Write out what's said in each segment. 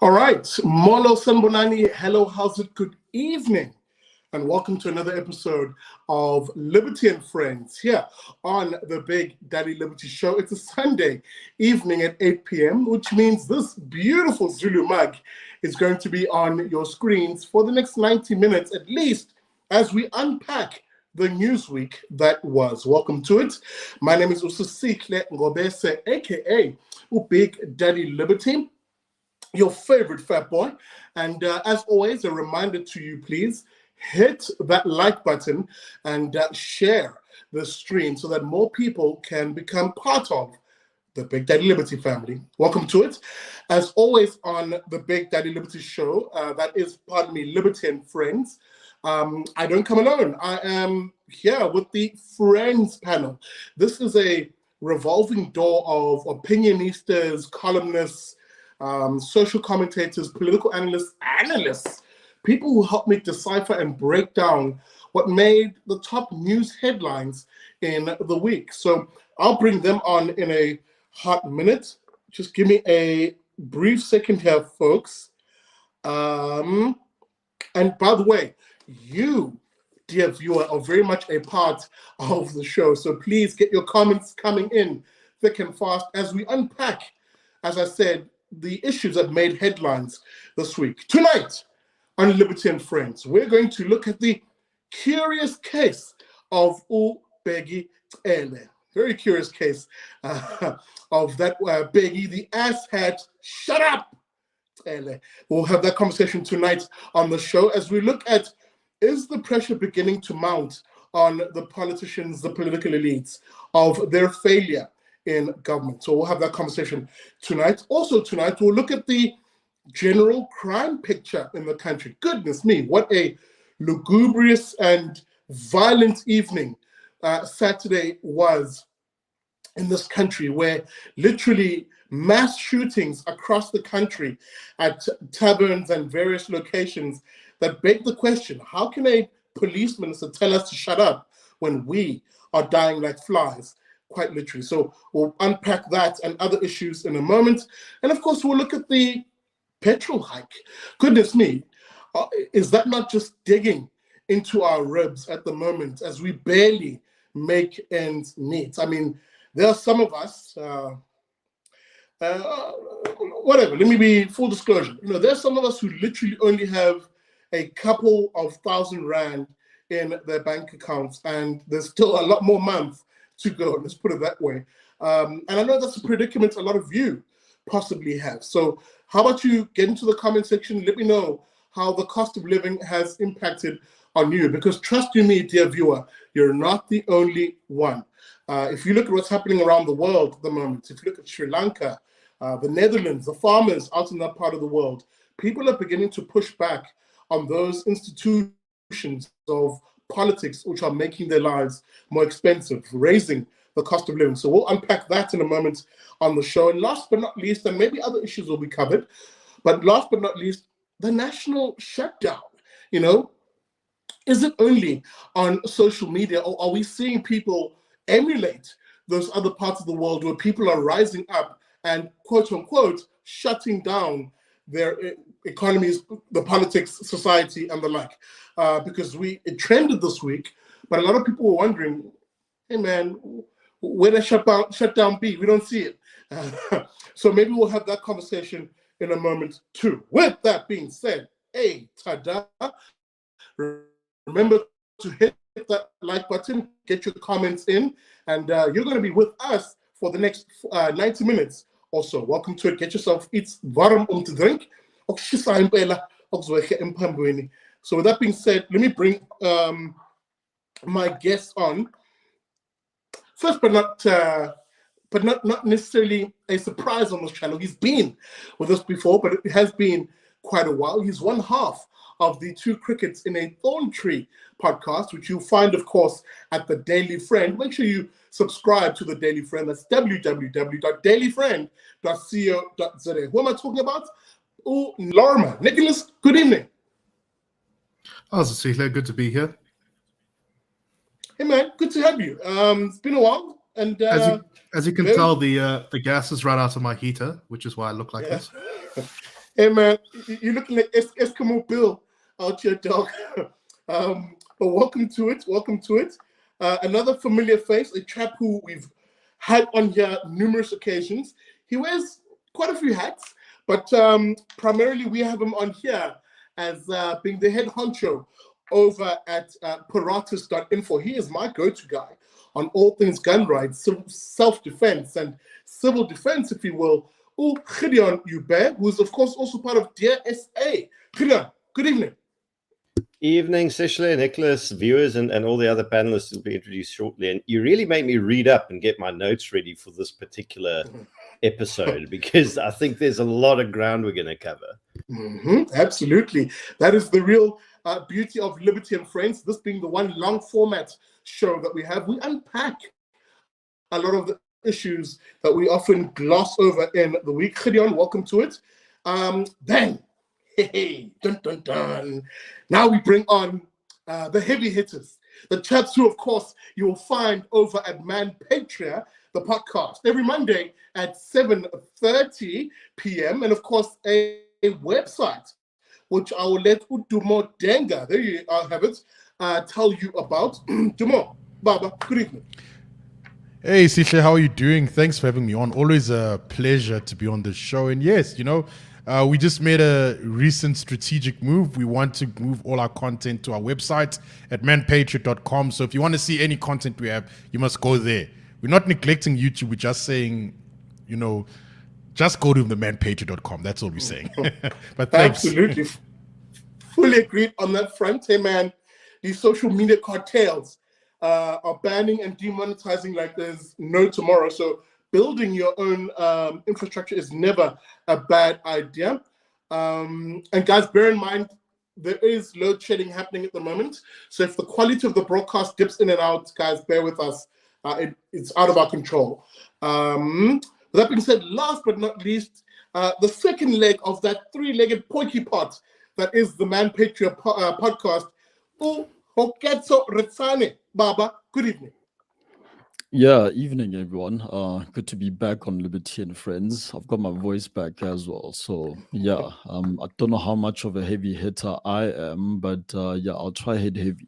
All right, Molo Sambonani, hello, how's it? Good evening, and welcome to another episode of Liberty and Friends here on the Big Daddy Liberty Show. It's a Sunday evening at 8 p.m., which means this beautiful Zulu mug is going to be on your screens for the next 90 minutes at least as we unpack the news week that was. Welcome to it. My name is Ususikle Ngobese, aka Big Daddy Liberty, your favorite fat boy. And as always, a reminder to you, please hit that like button and share the stream so that more people can become part of the Big Daddy Liberty family. Welcome to it. As always on the Big Daddy Liberty show, that is, pardon me, Liberty and Friends. I don't come alone. I am here with the Friends panel. This is a revolving door of opinionistas, columnists, social commentators, political analysts, people who help me decipher and break down what made the top news headlines in the week. So I'll bring them on in a hot minute. Just give me a brief second here, folks. And by the way, you, dear viewer, are very much a part of the show. So please get your comments coming in thick and fast as we unpack, as I said, the issues that made headlines this week. Tonight on Liberty and Friends, we're going to look at the curious case of Bheki Cele. Very curious case of that Bheki, the asshat, shut up, Cele. We'll have that conversation tonight on the show as we look at, is the pressure beginning to mount on the politicians, the political elites, of their failure in government? So we'll have that conversation tonight. Also tonight, we'll look at the general crime picture in the country. Goodness me, what a lugubrious and violent evening Saturday was in this country, where literally mass shootings across the country at taverns and various locations that beg the question, how can a police minister tell us to shut up when we are dying like flies? Quite literally. So we'll unpack that and other issues in a moment. And of course, we'll look at the petrol hike. Goodness me, is that not just digging into our ribs at the moment as we barely make ends meet? I mean, there are some of us, whatever, let me be full disclosure. There's some of us who literally only have a couple of R1,000 in their bank accounts, and there's still a lot more months to go, let's put it that way. And I know that's a predicament a lot of you possibly have. So how about you get into the comment section, let me know how the cost of living has impacted on you, because trust you me, dear viewer, you're not the only one. If you look at what's happening around the world at the moment, if you look at Sri Lanka, the Netherlands, the farmers out in that part of the world, people are beginning to push back on those institutions of politics which are making their lives more expensive, raising the cost of living. So we'll unpack that in a moment on the show. And last but not least, and maybe other issues will be covered, but last but not least, the national shutdown. Is it only on social media, or are we seeing people emulate those other parts of the world where people are rising up and, quote unquote, shutting down their economies, the politics, society, and the like? Because it trended this week, but a lot of people were wondering, hey man, where the shutdown be? We don't see it. So maybe we'll have that conversation in a moment too. With that being said, hey, tada, remember to hit that like button, get your comments in, and you're going to be with us for the next 90 minutes or so. Welcome to it. Get yourself iets warm om te drink. So with that being said, let me bring my guest on. First, but not necessarily a surprise on this channel. He's been with us before, but it has been quite a while. He's one half of the Two Crickets in a Thorn Tree podcast, which you'll find, of course, at the Daily Friend. Make sure you subscribe to the Daily Friend. That's www.dailyfriend.co.za. Who am I talking about? Lorimer. Nicolas, good evening. Oh, Cecilia, good to be here. Hey man, good to have you. It's been a while, and as you can tell, the gas has run out of my heater, which is why I look like this. Hey man, you're looking like Eskimo Bill out here, dog. But welcome to it. Welcome to it. Another familiar face, a chap who we've had on here numerous occasions. He wears quite a few hats, but primarily we have him on here as being the head honcho over at Paratus.info. He is my go-to guy on all things gun rights, self-defense, and civil defense, if you will. Oh, Gideon Joubert, who is of course also part of Dear SA. Gideon, good evening. Evening, Cele, Nicolas, viewers, and all the other panelists will be introduced shortly. And you really made me read up and get my notes ready for this particular episode because I think there's a lot of ground we're going to cover. Absolutely. That is the real beauty of Liberty and Friends. This being the one long format show that we have, we unpack a lot of the issues that we often gloss over in the week. Gideon, welcome to it. Then, hey, dun dun dun. Now we bring on the heavy hitters, the chaps who, of course, you will find over at Manpatria, the podcast, every Monday at 7:30 p.m. And, of course, a website, which I will let Dumo Denga, there you have it, tell you about. Dumo, Baba, good evening. Hey, Cele, how are you doing? Thanks for having me on. Always a pleasure to be on the show. And yes, we just made a recent strategic move. We want to move all our content to our website at manpatria.com. So if you want to see any content we have, you must go there. We're not neglecting YouTube. We're just saying, just go to the manpatria.com. That's all we're saying. But thanks. Absolutely. Fully agreed on that front. Hey, man, these social media cartels are banning and demonetizing like there's no tomorrow. So building your own infrastructure is never a bad idea. And guys, bear in mind, there is load shedding happening at the moment. So if the quality of the broadcast dips in and out, guys, bear with us. It's out of our control. With that being said, last but not least, the second leg of that three-legged pointy pot that is the Manpatria podcast. Koketso Resane. Baba, good evening. Yeah, evening everyone. Good to be back on Liberty and Friends. I've got my voice back as well. So yeah, I don't know how much of a heavy hitter I am, but yeah, I'll try hit heavy.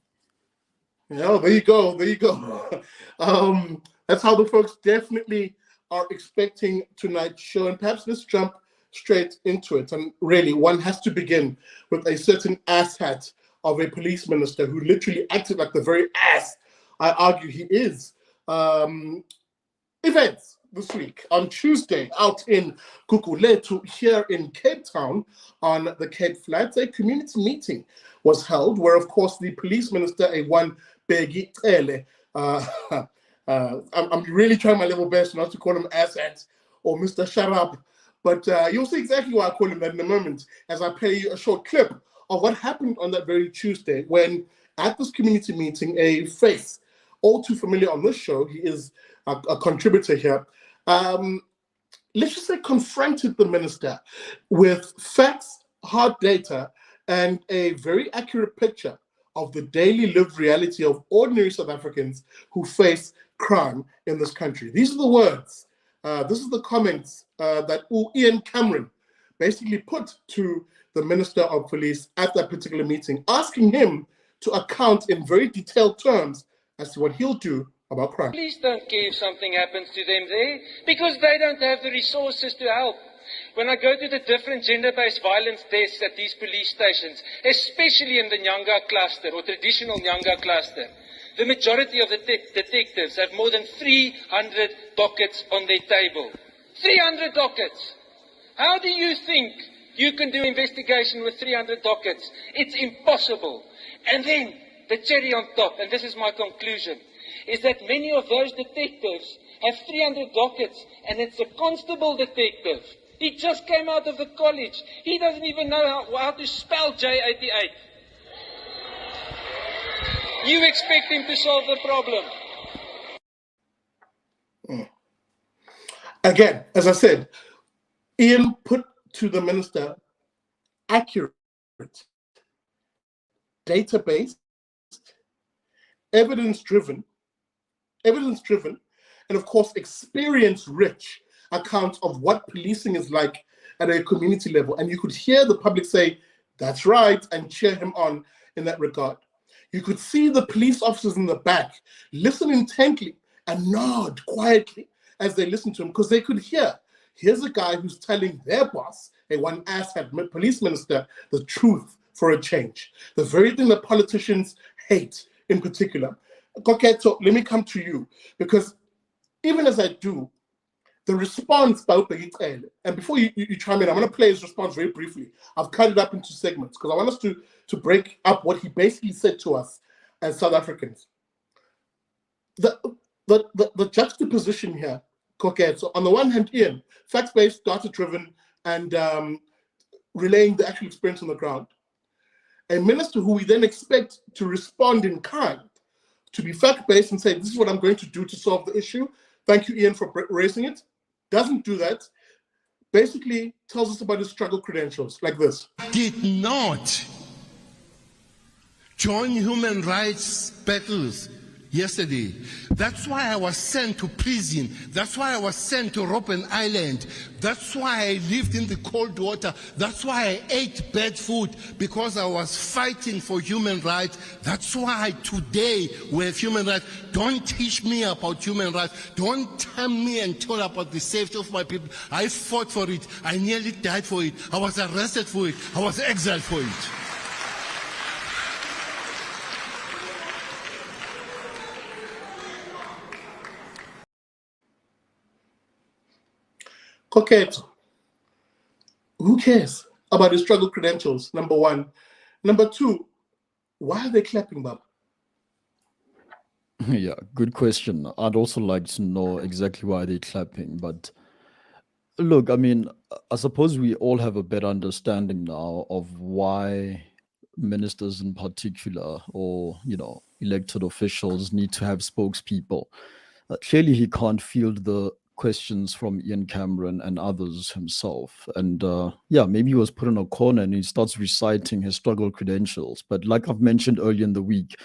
Yeah, there you go. There you go. That's how the folks definitely are expecting tonight's show. And perhaps let's jump straight into it. And really, one has to begin with a certain asshat of a police minister who literally acted like the very ass I argue he is. Events this week on Tuesday out in Koketso here in Cape Town on the Cape Flats, a community meeting was held where, of course, the police minister, Bheki Cele, I'm really trying my level best not to call him asshat or Mr. Shut Up, but you'll see exactly why I call him that in a moment as I play you a short clip of what happened on that very Tuesday when at this community meeting, a face all too familiar on this show, he is a contributor here, let's just say confronted the minister with facts, hard data, and a very accurate picture of the daily lived reality of ordinary South Africans who face crime in this country. These are the words, this is the comments that Ian Cameron basically put to the Minister of Police at that particular meeting, asking him to account in very detailed terms as to what he'll do about crime. Police don't care if something happens to them there because they don't have the resources to help. When I go to the different gender-based violence desks at these police stations, especially in the Nyanga cluster or traditional Nyanga cluster, the majority of the detectives have more than 300 dockets on their table. 300 dockets! How do you think you can do investigation with 300 dockets? It's impossible. And then, the cherry on top, and this is my conclusion, is that many of those detectives have 300 dockets, and it's a constable detective. He just came out of the college. He doesn't even know how to spell J88. You expect him to solve the problem. Again, as I said, Ian put to the minister accurate, data-based, evidence-driven, and of course experience-rich account of what policing is like at a community level. And you could hear the public say, that's right, and cheer him on in that regard. You could see the police officers in the back listen intently and nod quietly as they listen to him, because they could hear, here's a guy who's telling their boss, a one asshat police minister, the truth for a change. The very thing that politicians hate in particular. Koketso, let me come to you, because even as I do, the response by Bheki Cele, and before you chime in, I'm going to play his response very briefly. I've cut it up into segments because I want us to break up what he basically said to us as South Africans. The juxtaposition here, Koketso, on the one hand, Ian, facts-based, data-driven, and relaying the actual experience on the ground. A minister who we then expect to respond in kind, to be fact-based and say, this is what I'm going to do to solve the issue. Thank you, Ian, for raising it. Doesn't do that. Basically tells us about his struggle credentials, like this. Did not join human rights battles yesterday. That's why I was sent to prison. That's why I was sent to Robben Island. That's why I lived in the cold water. That's why I ate bad food, because I was fighting for human rights. That's why today we have human rights. Don't teach me about human rights. Don't tell me and tell about the safety of my people. I fought for it. I nearly died for it. I was arrested for it. I was exiled for it. Koketso, who cares about his struggle credentials, number one? Number two, why are they clapping, Baba? Yeah, good question. I'd also like to know exactly why they're clapping. But look, I mean, I suppose we all have a better understanding now of why ministers in particular, or, elected officials need to have spokespeople. Clearly, he can't field the questions from Ian Cameron and others himself. And maybe he was put in a corner and he starts reciting his struggle credentials. But like I've mentioned earlier in the week,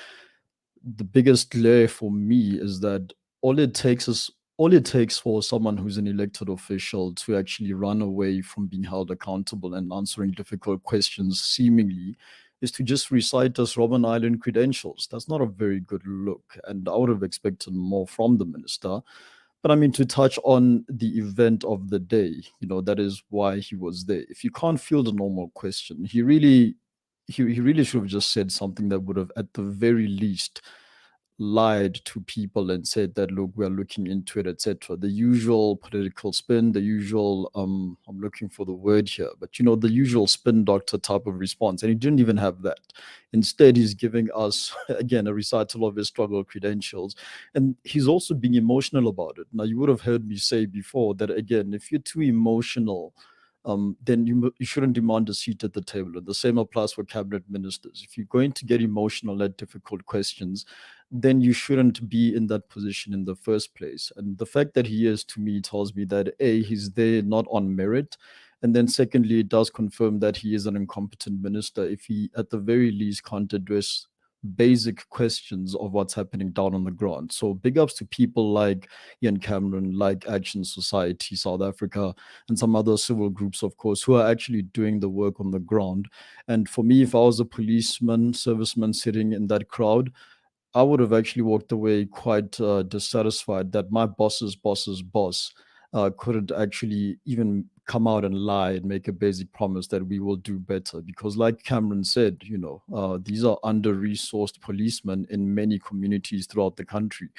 the biggest glare for me is that all it takes for someone who's an elected official to actually run away from being held accountable and answering difficult questions seemingly is to just recite us Robben Island credentials. That's not a very good look. And I would have expected more from the minister. But I mean, to touch on the event of the day, that is why he was there. If you can't field a normal question, he really should have just said something that would have, at the very least, lied to people and said that, look, we're looking into it, etc. The usual political spin, the usual, I'm looking for the word here, but the usual spin doctor type of response. And he didn't even have that. Instead, he's giving us, again, a recital of his struggle credentials. And he's also being emotional about it. Now, you would have heard me say before that, again, if you're too emotional, then you shouldn't demand a seat at the table. And the same applies for cabinet ministers. If you're going to get emotional at difficult questions, then you shouldn't be in that position in the first place. And the fact that he is, to me, tells me that A, he's there not on merit. And then secondly, it does confirm that he is an incompetent minister if he, at the very least, can't address basic questions of what's happening down on the ground. So big ups to people like Ian Cameron, like Action Society South Africa, and some other civil groups, of course, who are actually doing the work on the ground. And for me, if I was a policeman, serviceman sitting in that crowd, I would have actually walked away quite dissatisfied that my boss's boss's boss couldn't actually even come out and lie and make a basic promise that we will do better. Because like Cameron said, these are under-resourced policemen in many communities throughout the country.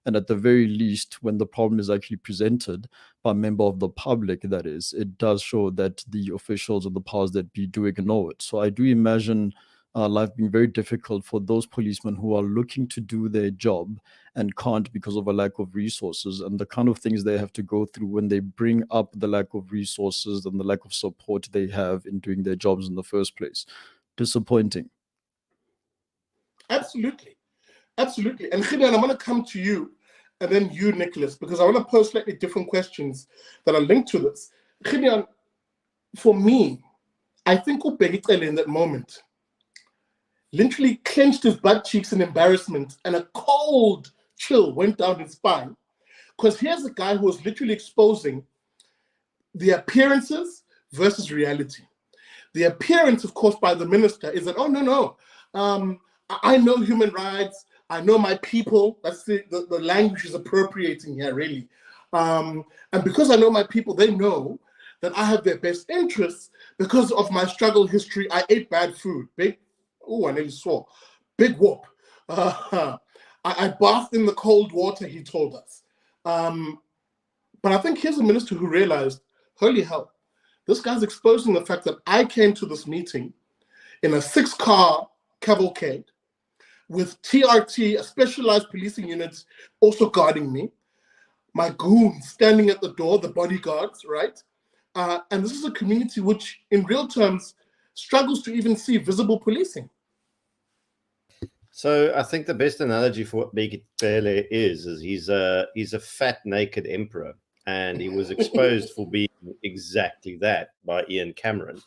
And at the very least, when the problem is actually presented by a member of the public, that is, it does show that the officials of the powers that be do ignore it. So I do imagine life being very difficult for those policemen who are looking to do their job and can't because of a lack of resources, and the kind of things they have to go through when they bring up the lack of resources and the lack of support they have in doing their jobs in the first place. Disappointing. Absolutely. Absolutely. And Gideon, I'm going to come to you and then you, Nicolas, because I want to pose slightly different questions that are linked to this. Gideon, for me, I think Bheki Cele in that moment literally clenched his butt cheeks in embarrassment, and a cold chill went down his spine. Because here's a guy who was literally exposing the appearances, versus reality. The appearance, of course, by the minister is that, oh, no, I know human rights. I know my people. That's the language is appropriating here, really. And because I know my people, they know that I have their best interests. Because of my struggle history, I ate bad food. I nearly swore. Big whoop. I bathed in the cold water, he told us. But I think here's a minister who realized, holy hell, this guy's exposing the fact that I came to this meeting in a 6-car cavalcade with TRT, a specialized policing unit, also guarding me. My goons standing at the door, the bodyguards, right? And this is a community which, in real terms, struggles to even see visible policing. So I think the best analogy for what Bheki Cele is he's a fat, naked emperor, and he was exposed for being exactly that by Ian Cameron.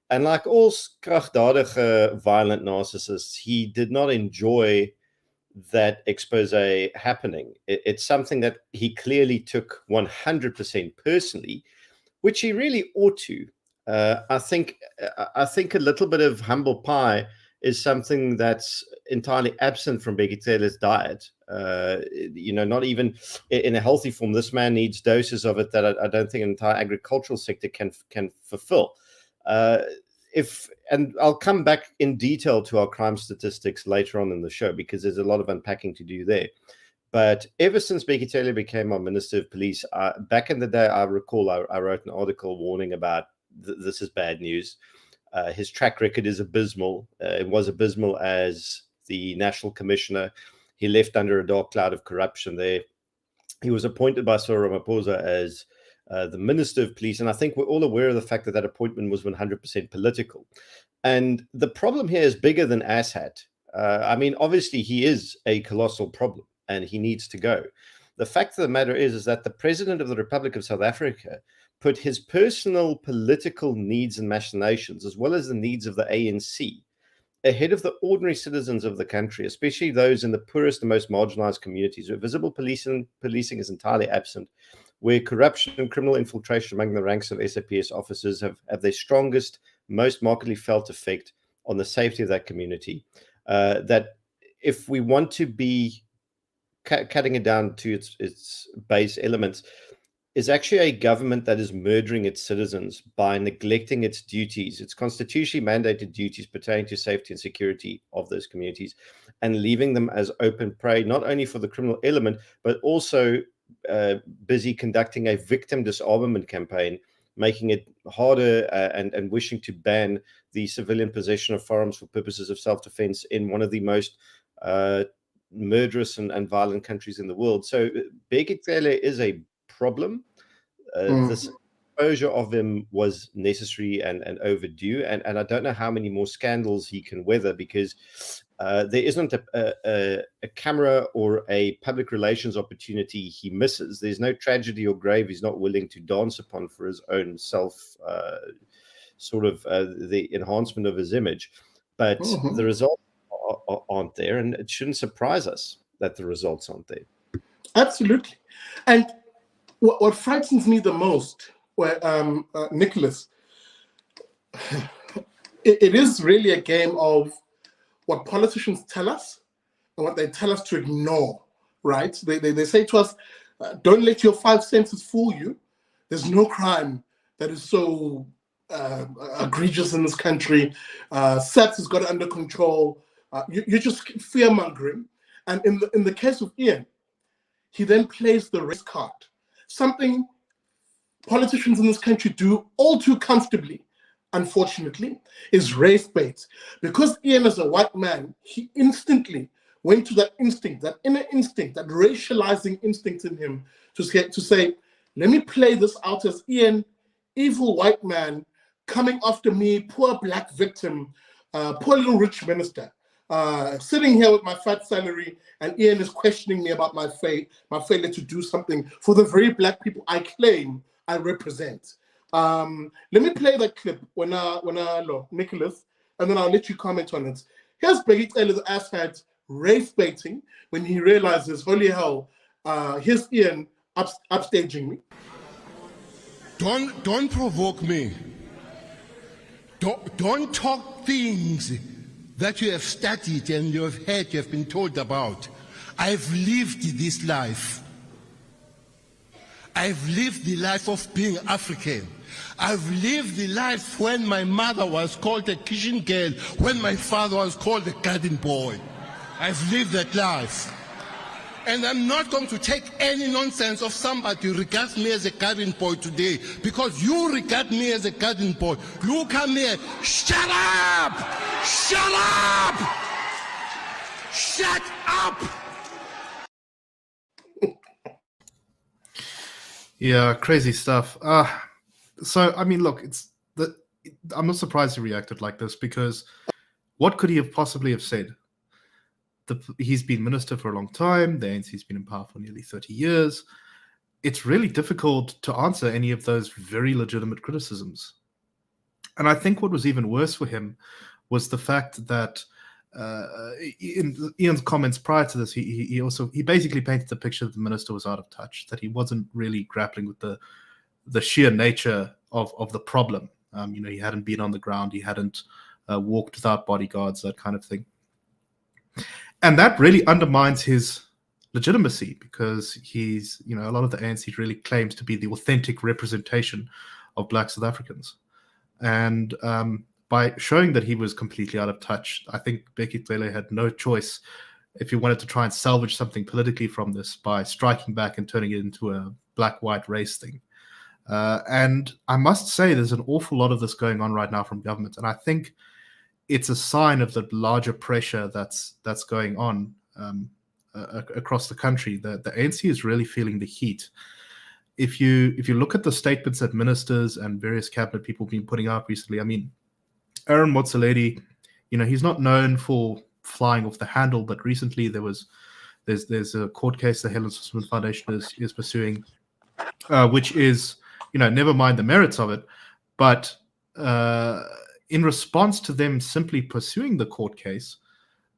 And like all kragdadige violent narcissists, he did not enjoy that expose happening. It's something that he clearly took 100% personally, which he really ought to. I think a little bit of humble pie is something that's entirely absent from Bheki Cele's diet. Not even in a healthy form. This man needs doses of it that I don't think an entire agricultural sector can fulfill. And I'll come back in detail to our crime statistics later on in the show, because there's a lot of unpacking to do there. But ever since Bheki Cele became our Minister of Police, back in the day, I recall I wrote an article warning about this is bad news. His track record is abysmal. It was abysmal as the National Commissioner. He left under a dark cloud of corruption there. He was appointed by Cyril Ramaphosa as the Minister of Police. And I think we're all aware of the fact that that appointment was 100% political. And the problem here is bigger than asshat. Obviously, he is a colossal problem and he needs to go. The fact of the matter is that the President of the Republic of South Africa put his personal political needs and machinations, as well as the needs of the ANC, ahead of the ordinary citizens of the country, especially those in the poorest and most marginalized communities, where visible policing is entirely absent, where corruption and criminal infiltration among the ranks of SAPS officers have their strongest, most markedly felt effect on the safety of that community. That if we want to be cutting it down to its base elements, is actually a government that is murdering its citizens by neglecting its duties, its constitutionally mandated duties pertaining to safety and security of those communities, and leaving them as open prey, not only for the criminal element, but also busy conducting a victim disarmament campaign, making it harder and wishing to ban the civilian possession of firearms for purposes of self-defense in one of the most murderous and violent countries in the world. So Bheki Cele is a problem. This exposure of him was necessary and overdue, and I don't know how many more scandals he can weather, because there isn't a camera or a public relations opportunity he misses. There's no tragedy or grave he's not willing to dance upon for his own self, the enhancement of his image. But the results aren't there, and it shouldn't surprise us that the results aren't there. Absolutely. And what frightens me the most, Nicolas, it is really a game of what politicians tell us and what they tell us to ignore, right? They say to us, don't let your 5 senses fool you. There's no crime that is so egregious in this country. SAPS has got it under control. You're just fear-mongering. And in the case of Ian, he then plays the race card. Something politicians in this country do all too comfortably, unfortunately, is race bait. Because Ian is a white man, he instantly went to that instinct, that inner instinct, that racializing instinct in him to say, let me play this out as Ian, evil white man, coming after me, poor black victim, poor little rich minister. Sitting here with my fat salary, and Ian is questioning me about my failure to do something for the very black people I claim I represent. Let me play that clip when Nicolas, and then I'll let you comment on it. Here's Bheki Cele's asshat race baiting when he realizes, holy hell, here's Ian upstaging me. Don't provoke me. Don't talk things that you have studied and you have heard, you have been told about. I've lived this life. I've lived the life of being African. I've lived the life when my mother was called a kitchen girl, when my father was called a garden boy. I've lived that life. And I'm not going to take any nonsense of somebody who regards me as a garden boy today, because you regard me as a garden boy. You come here, shut up! Shut up! Shut up! Yeah, crazy stuff. So, I mean, look, I'm not surprised he reacted like this, because what could he have possibly have said? He's been minister for a long time. The ANC's been in power for nearly 30 years. It's really difficult to answer any of those very legitimate criticisms. And I think what was even worse for him was the fact that in Ian's comments prior to this, he basically painted the picture that the minister was out of touch, that he wasn't really grappling with the sheer nature of the problem. He hadn't been on the ground, he hadn't walked without bodyguards, that kind of thing. And that really undermines his legitimacy, because he's, a lot of the ANC really claims to be the authentic representation of Black South Africans. And by showing that he was completely out of touch, I think Bheki Cele had no choice, if he wanted to try and salvage something politically from this, by striking back and turning it into a black-white race thing. And I must say there's an awful lot of this going on right now from government. And I think it's a sign of the larger pressure that's going on across the country. The ANC is really feeling the heat. If you look at the statements that ministers and various cabinet people have been putting out recently, I mean, Aaron Motsoaledi, he's not known for flying off the handle, but recently there's a court case the Helen Suzman Foundation is pursuing, which is, never mind the merits of it, but in response to them simply pursuing the court case,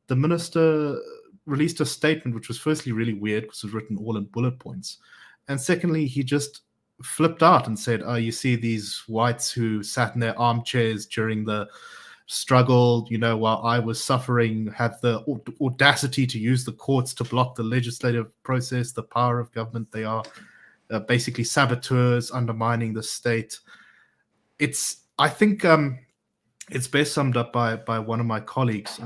the minister released a statement which was firstly really weird because it was written all in bullet points. And secondly, he just flipped out and said, you see these whites who sat in their armchairs during the struggle, while I was suffering, have the audacity to use the courts to block the legislative process, the power of government. They are basically saboteurs undermining the state. I think it's best summed up by one of my colleagues,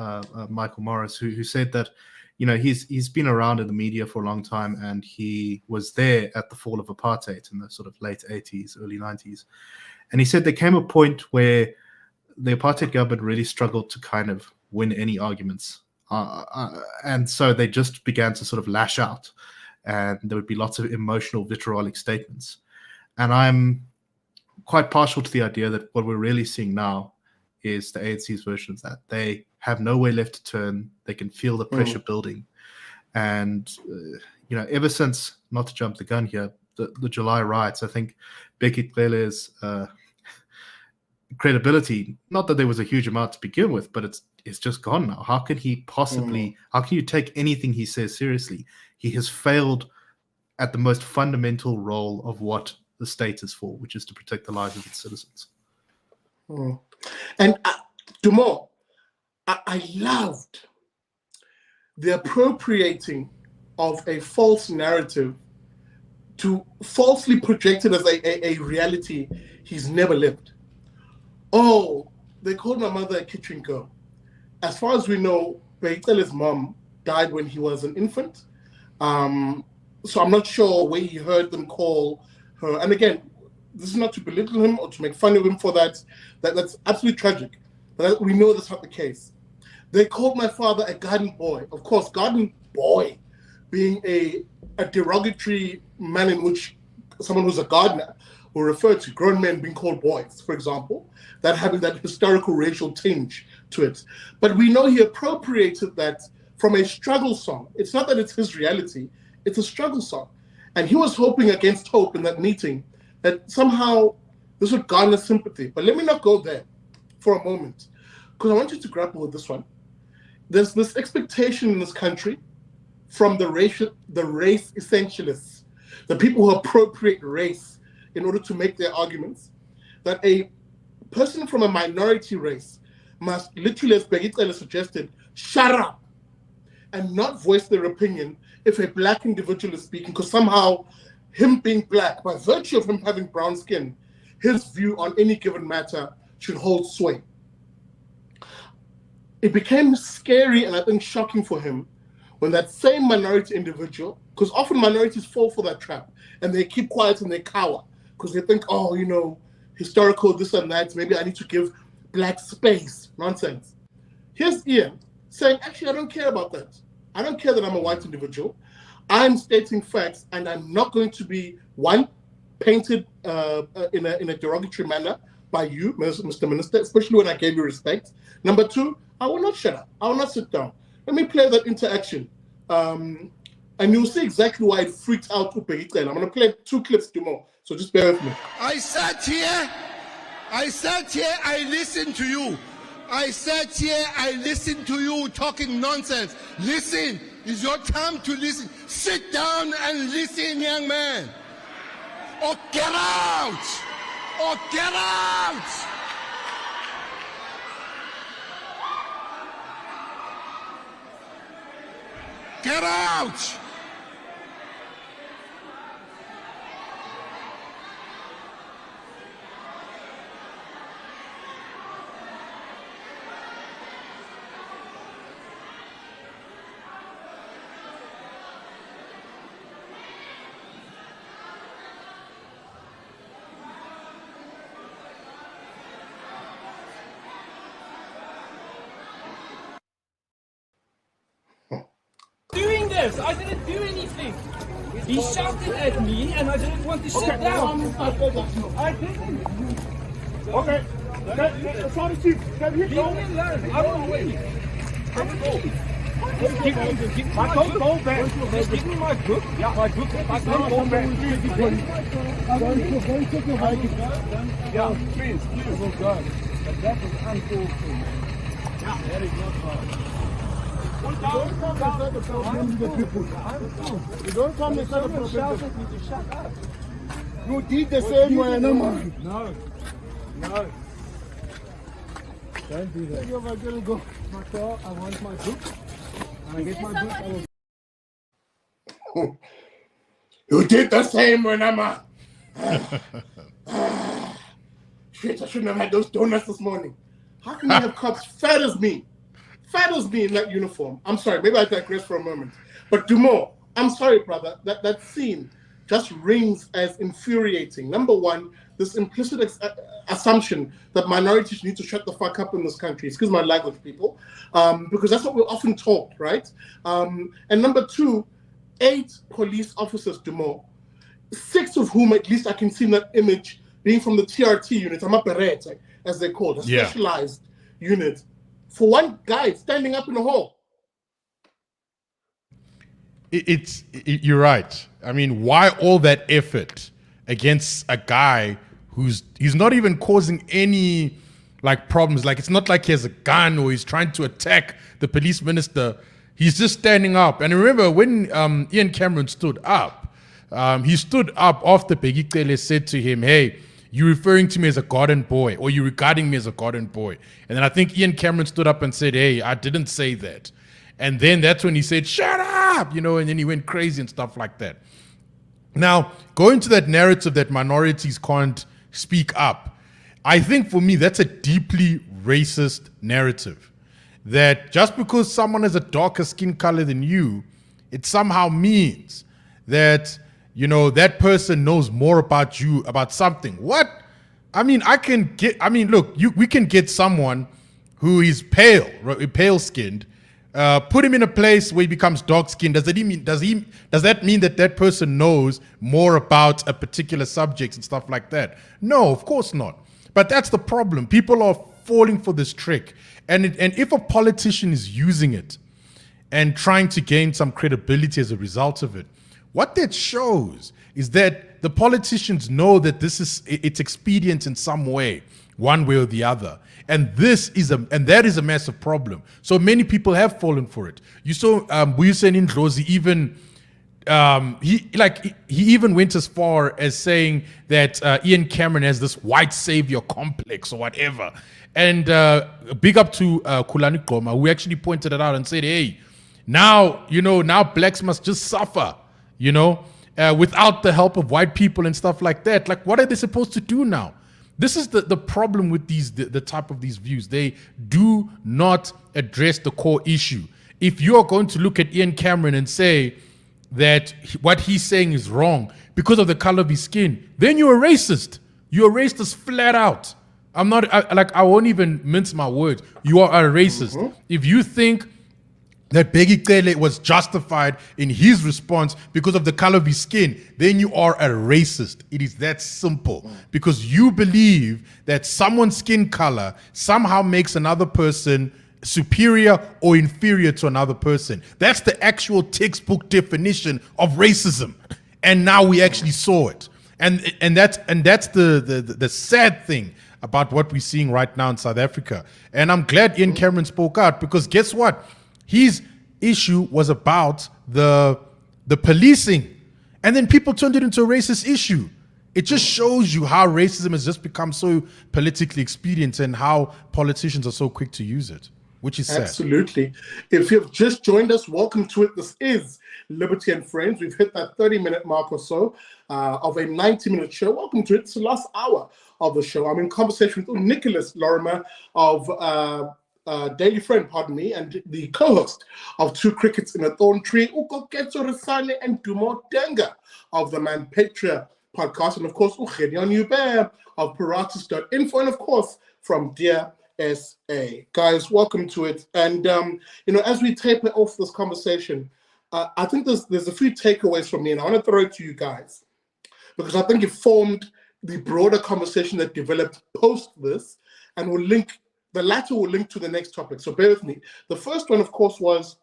Michael Morris, who said that, he's been around in the media for a long time, and he was there at the fall of apartheid in the sort of late 80s, early 90s. And he said there came a point where the apartheid government really struggled to kind of win any arguments. And so they just began to sort of lash out, and there would be lots of emotional, vitriolic statements. And I'm quite partial to the idea that what we're really seeing now is the ANC's version of that. They have nowhere left to turn. They can feel the pressure building. And, ever since, not to jump the gun here, the July riots, I think Bheki Cele's credibility, not that there was a huge amount to begin with, but it's just gone now. How can he possibly, how can you take anything he says seriously? He has failed at the most fundamental role of what the state is for, which is to protect the lives of its citizens. And Dumo, I loved the appropriating of a false narrative to falsely project it as a reality he's never lived. Oh, they called my mother a kitchen girl. As far as we know, Bheki Cele's mom died when he was an infant. So I'm not sure where he heard them call her. And again, this is not to belittle him or to make fun of him for that. That's absolutely tragic. But we know that's not the case. They called my father a garden boy. Of course, garden boy being a derogatory manner in which someone who's a gardener will refer to grown men being called boys, for example, that having that historical racial tinge to it. But we know he appropriated that from a struggle song. It's not that it's his reality, it's a struggle song. And he was hoping against hope in that meeting that somehow this would garner sympathy. But let me not go there for a moment, because I want you to grapple with this one. There's this expectation in this country from the race essentialists, the people who appropriate race in order to make their arguments, that a person from a minority race must literally, as Bheki Cele suggested, shut up and not voice their opinion if a black individual is speaking, because somehow him being black, by virtue of him having brown skin, his view on any given matter should hold sway. It became scary and I think shocking for him when that same minority individual, because often minorities fall for that trap and they keep quiet and they cower because they think, oh, you know, historical this and that, maybe I need to give black space. Nonsense. Here's Ian saying, actually, I don't care about that. I don't care that I'm a white individual. I'm stating facts and I'm not going to be, one, painted in a derogatory manner by you, Mr. Minister, especially when I gave you respect. Number two, I will not shut up. I will not sit down. Let me play that interaction. And you'll see exactly why it freaked out Bheki Cele. I'm going to play 2 clips, Dumo. So just bear with me. I sat here, I listened to you. I sat here, I listened to you talking nonsense. Listen, it's your time to listen. Sit down and listen, young man. Or get out! Or get out! Get out! Doing this, I didn't do anything. He shouted at me and I didn't want to sit down. I didn't. Okay. Sorry, Chief. Can you Leave me go? alone. I will leave. I will leave. Give me my book. Go back. Just give me my book. Yeah, my book. I Go don't back. Yeah, please. Oh God. That was uncalled for. That is not right. You don't come and say the problem to the people. You don't come and say the problem. Shout at me to shut up. You did the same way, no man. No. Don't do that. You're going to go. My car, I want my book. When I get my book, I will. You did the same when I'm a... Shit, I shouldn't have had those donuts this morning. How can you have cops fat as me in that uniform? I'm sorry, maybe I digress for a moment. But Dumo, I'm sorry, brother, that scene just rings as infuriating. Number one, this implicit assumption that minorities need to shut the fuck up in this country. Excuse my language, people. Because that's what we're often taught, right? And number two, 8 police officers, Dumo, 6 of whom, at least I can see in that image, being from the TRT unit, Amaperete, as they call it, a specialized unit, for one guy standing up in the hall. You're right. I mean, why all that effort against a guy he's not even causing any like problems? Like, it's not like he has a gun or he's trying to attack the police minister. He's just standing up. And remember when Ian Cameron stood up, he stood up after Bheki Cele said to him, hey, you're referring to me as a garden boy, or you're regarding me as a garden boy. And then I think Ian Cameron stood up and said, hey, I didn't say that. And then that's when he said, shut up, you know, and then he went crazy and stuff like that. Now, going to that narrative that minorities can't speak up, I think for me, that's a deeply racist narrative. That just because someone has a darker skin color than you, it somehow means that, you know, that person knows more about you, about something. What? I mean, look, we can get someone who is pale-skinned, put him in a place where he becomes dark-skinned. Does that mean that person knows more about a particular subject and stuff like that? No, of course not. But that's the problem. People are falling for this trick. And if a politician is using it and trying to gain some credibility as a result of it, what that shows is that the politicians know that it's expedient in some way, one way or the other. And that is a massive problem. So many people have fallen for it. You saw Buyuseni Ndlozi even he even went as far as saying that Ian Cameron has this white savior complex or whatever. And big up to Kulani Goma, who actually pointed it out and said, hey, now blacks must just suffer, without the help of white people and stuff like that. Like, what are they supposed to do now? This is the problem with the type of these views. They do not address the core issue. If you are going to look at Ian Cameron and say that what he's saying is wrong because of the color of his skin, then you're a racist. You're a racist flat out. I won't even mince my words. You are a racist. Mm-hmm. If you think that Bheki Cele was justified in his response because of the color of his skin, then you are a racist. It is that simple. Because you believe that someone's skin color somehow makes another person superior or inferior to another person. That's the actual textbook definition of racism. And now we actually saw it. And that's the sad thing about what we're seeing right now in South Africa. And I'm glad Ian Cameron spoke out, because guess what? His issue was about the policing, and then people turned it into a racist issue. It just shows you how racism has just become so politically expedient and how politicians are so quick to use it, which is sad. Absolutely. If you've just joined us, welcome to it. This is Liberty and Friends. We've hit that 30-minute mark or so of a 90-minute show. Welcome to it. It's the last hour of the show. I'm in conversation with Nicolas Lorimer of Daily Friend, and the co-host of Two Crickets in a Thorn Tree, Koketso, Resane, and Dumo Denga of the Manpatria podcast, and of course, Gideon Joubert of Paratus.info, and of course, from Dear SA. Guys, welcome to it. And as we taper off this conversation, I think there's a few takeaways from me, and I want to throw it to you guys, because I think it formed the broader conversation that developed post this, and the latter will link to the next topic. So bear with me. The first one, of course, was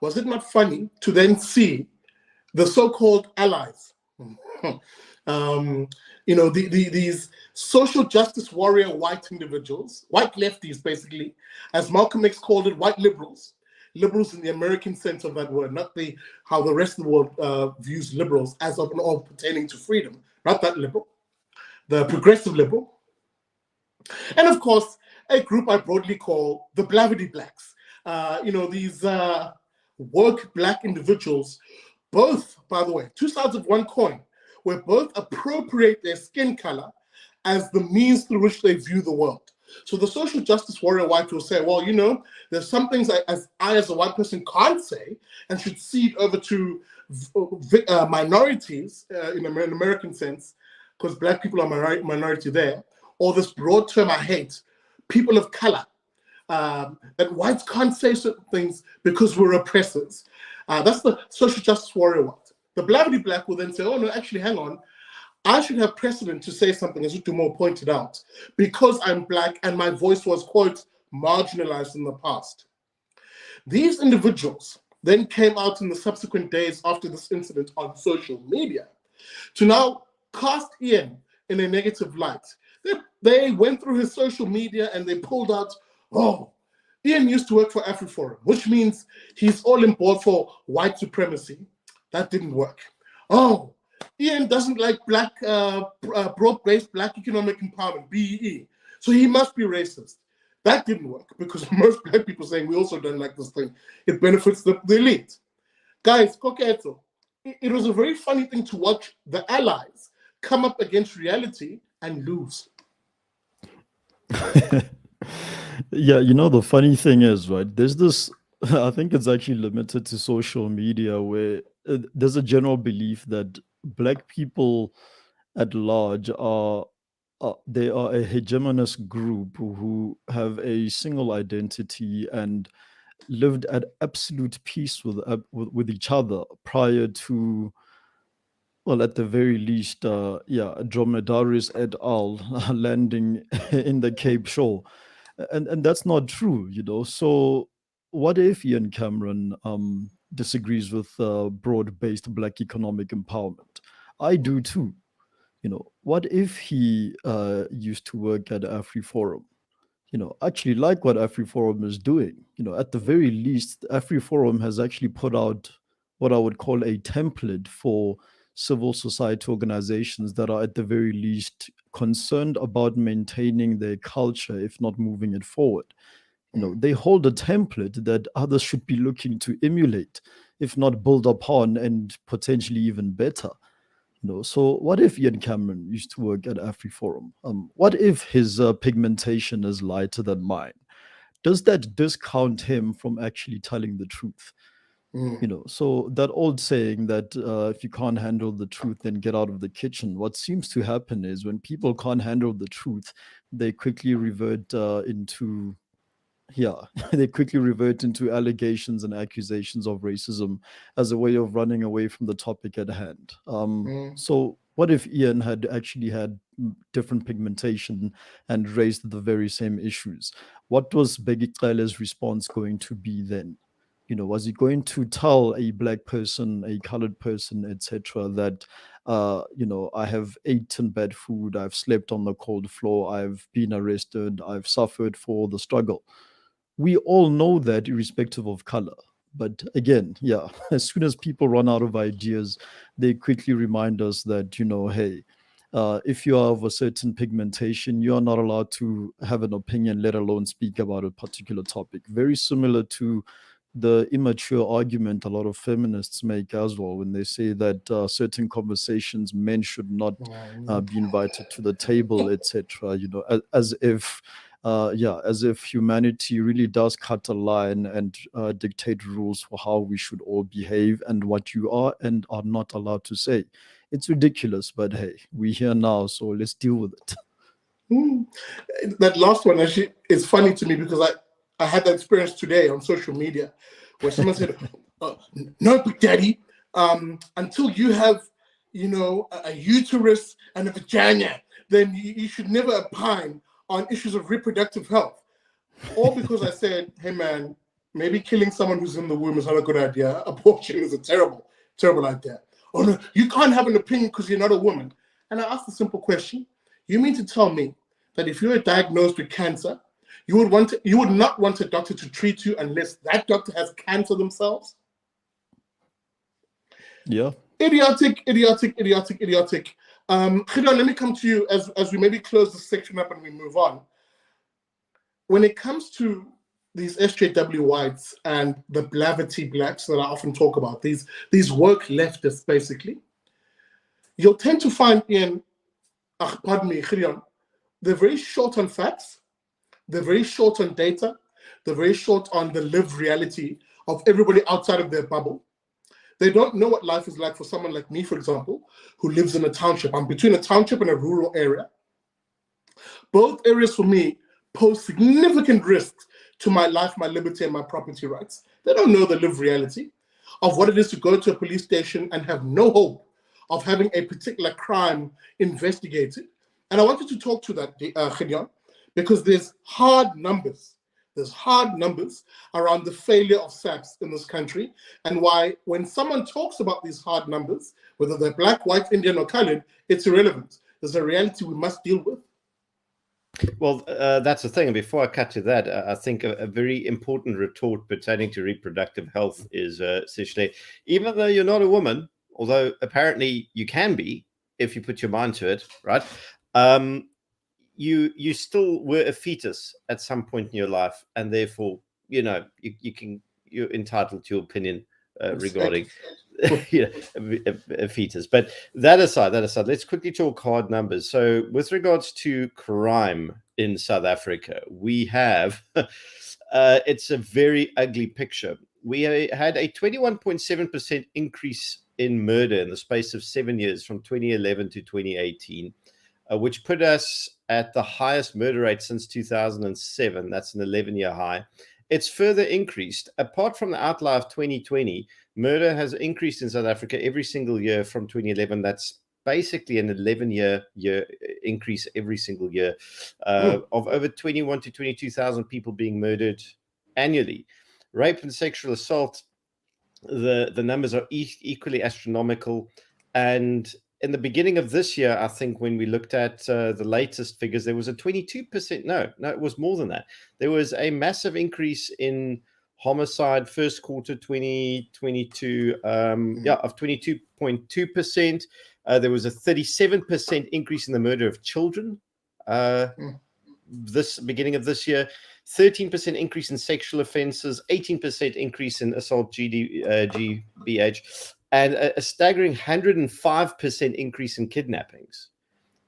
it not funny to then see the so-called allies, these social justice warrior white individuals, white lefties, basically, as Malcolm X called it, white liberals in the American sense of that word, not how the rest of the world views liberals as of all pertaining to freedom, not that liberal, the progressive liberal. And of course, a group I broadly call the Blavity Blacks. These woke black individuals, both, by the way, two sides of one coin, where both appropriate their skin color as the means through which they view the world. So the social justice warrior white will say, well, there's some things I as a white person can't say and should cede over to minorities in an American sense, because black people are minority there. Or this broad term I hate, people of color, that whites can't say certain things because we're oppressors. That's the social justice warrior white. The Blavity Black will then say, oh no, actually, hang on. I should have precedent to say something, as Dumo pointed out, because I'm black and my voice was, quote, marginalized in the past. These individuals then came out in the subsequent days after this incident on social media to now cast Ian in a negative light. They went through his social media and they pulled out, oh, Ian used to work for AfriForum, which means he's all in board for white supremacy. That didn't work. Oh, Ian doesn't like black, broad-based black economic empowerment, BEE. So he must be racist. That didn't work, because most black people saying we also don't like this thing. It benefits the elite. Guys, Koketso, it was a very funny thing to watch the allies come up against reality and lose. Yeah, the funny thing is, right, there's this, I think it's actually limited to social media, where there's a general belief that black people at large they are a hegemonous group who have a single identity and lived at absolute peace with each other prior to, well, at the very least, Dromedaris et al. Landing in the Cape Shore. And that's not true, So what if Ian Cameron disagrees with broad-based black economic empowerment? I do too. What if he used to work at AfriForum? Actually like what AfriForum is doing. At the very least, AfriForum has actually put out what I would call a template for civil society organizations that are at the very least concerned about maintaining their culture, if not moving it forward. They hold a template that others should be looking to emulate, if not build upon, and potentially even better. So what if Ian Cameron used to work at AfriForum? What if his pigmentation is lighter than mine? Does that discount him from actually telling the truth? So that old saying that if you can't handle the truth, then get out of the kitchen. What seems to happen is when people can't handle the truth, they quickly revert into they quickly revert into allegations and accusations of racism as a way of running away from the topic at hand. So what if Ian had actually had different pigmentation and raised the very same issues? What was Bheki Cele's response going to be then? Was he going to tell a black person, a colored person, etc., that, I have eaten bad food, I've slept on the cold floor, I've been arrested, I've suffered for the struggle? We all know that irrespective of color. But again, as soon as people run out of ideas, they quickly remind us that, hey, if you are of a certain pigmentation, you are not allowed to have an opinion, let alone speak about a particular topic. Very similar to the immature argument a lot of feminists make as well when they say that certain conversations men should not be invited to the table, etc. As if humanity really does cut a line and dictate rules for how we should all behave and what you are and are not allowed to say. It's ridiculous, but hey, we're here now, so let's deal with it. That last one actually is funny to me because I had that experience today on social media where someone said, no, Big Daddy, until you have, a uterus and a vagina, then you should never opine on issues of reproductive health. All because I said, hey man, maybe killing someone who's in the womb is not a good idea. Abortion is a terrible, terrible idea. Oh no, you can't have an opinion because you're not a woman. And I asked a simple question. You mean to tell me that if you were diagnosed with cancer, you would not want a doctor to treat you unless that doctor has cancer themselves? Yeah. Idiotic. Gideon, let me come to you as we maybe close this section up and we move on. When it comes to these SJW whites and the Blavity blacks that I often talk about, these woke leftists basically, you'll tend to find Gideon, they're very short on facts, they're very short on data, they're very short on the lived reality of everybody outside of their bubble. They don't know what life is like for someone like me, for example, who lives in a township. I'm between a township and a rural area. Both areas for me pose significant risks to my life, my liberty, and my property rights. They don't know the lived reality of what it is to go to a police station and have no hope of having a particular crime investigated. And I wanted to talk to that, Gideon, because there's hard numbers. There's hard numbers around the failure of SAPS in this country, and why when someone talks about these hard numbers, whether they're black, white, Indian, or colored, it's irrelevant. There's a reality we must deal with. Well, that's the thing. And before I cut to that, I think a very important retort pertaining to reproductive health is, Sishle, even though you're not a woman, although apparently you can be if you put your mind to it, right? You still were a fetus at some point in your life, and therefore, you're entitled to your opinion regarding a fetus. But that aside, let's quickly talk hard numbers. So with regards to crime in South Africa, we have it's a very ugly picture. We had a 21.7% increase in murder in the space of 7 years from 2011 to 2018, which put us at the highest murder rate since 2007. That's an 11-year high. It's further increased. Apart from the outlier of 2020, murder has increased in South Africa every single year from 2011. That's basically an 11-year increase every single year of over 21 to 22,000 people being murdered annually. Rape and sexual assault, the numbers are equally astronomical. And in the beginning of this year, I think when we looked at the latest figures, there was a 22%. No, it was more than that. There was a massive increase in homicide first quarter 2022 of 22.2%. There was a 37% increase in the murder of children this beginning of this year, 13% increase in sexual offenses, 18% increase in assault GBH, and a staggering 105% increase in kidnappings.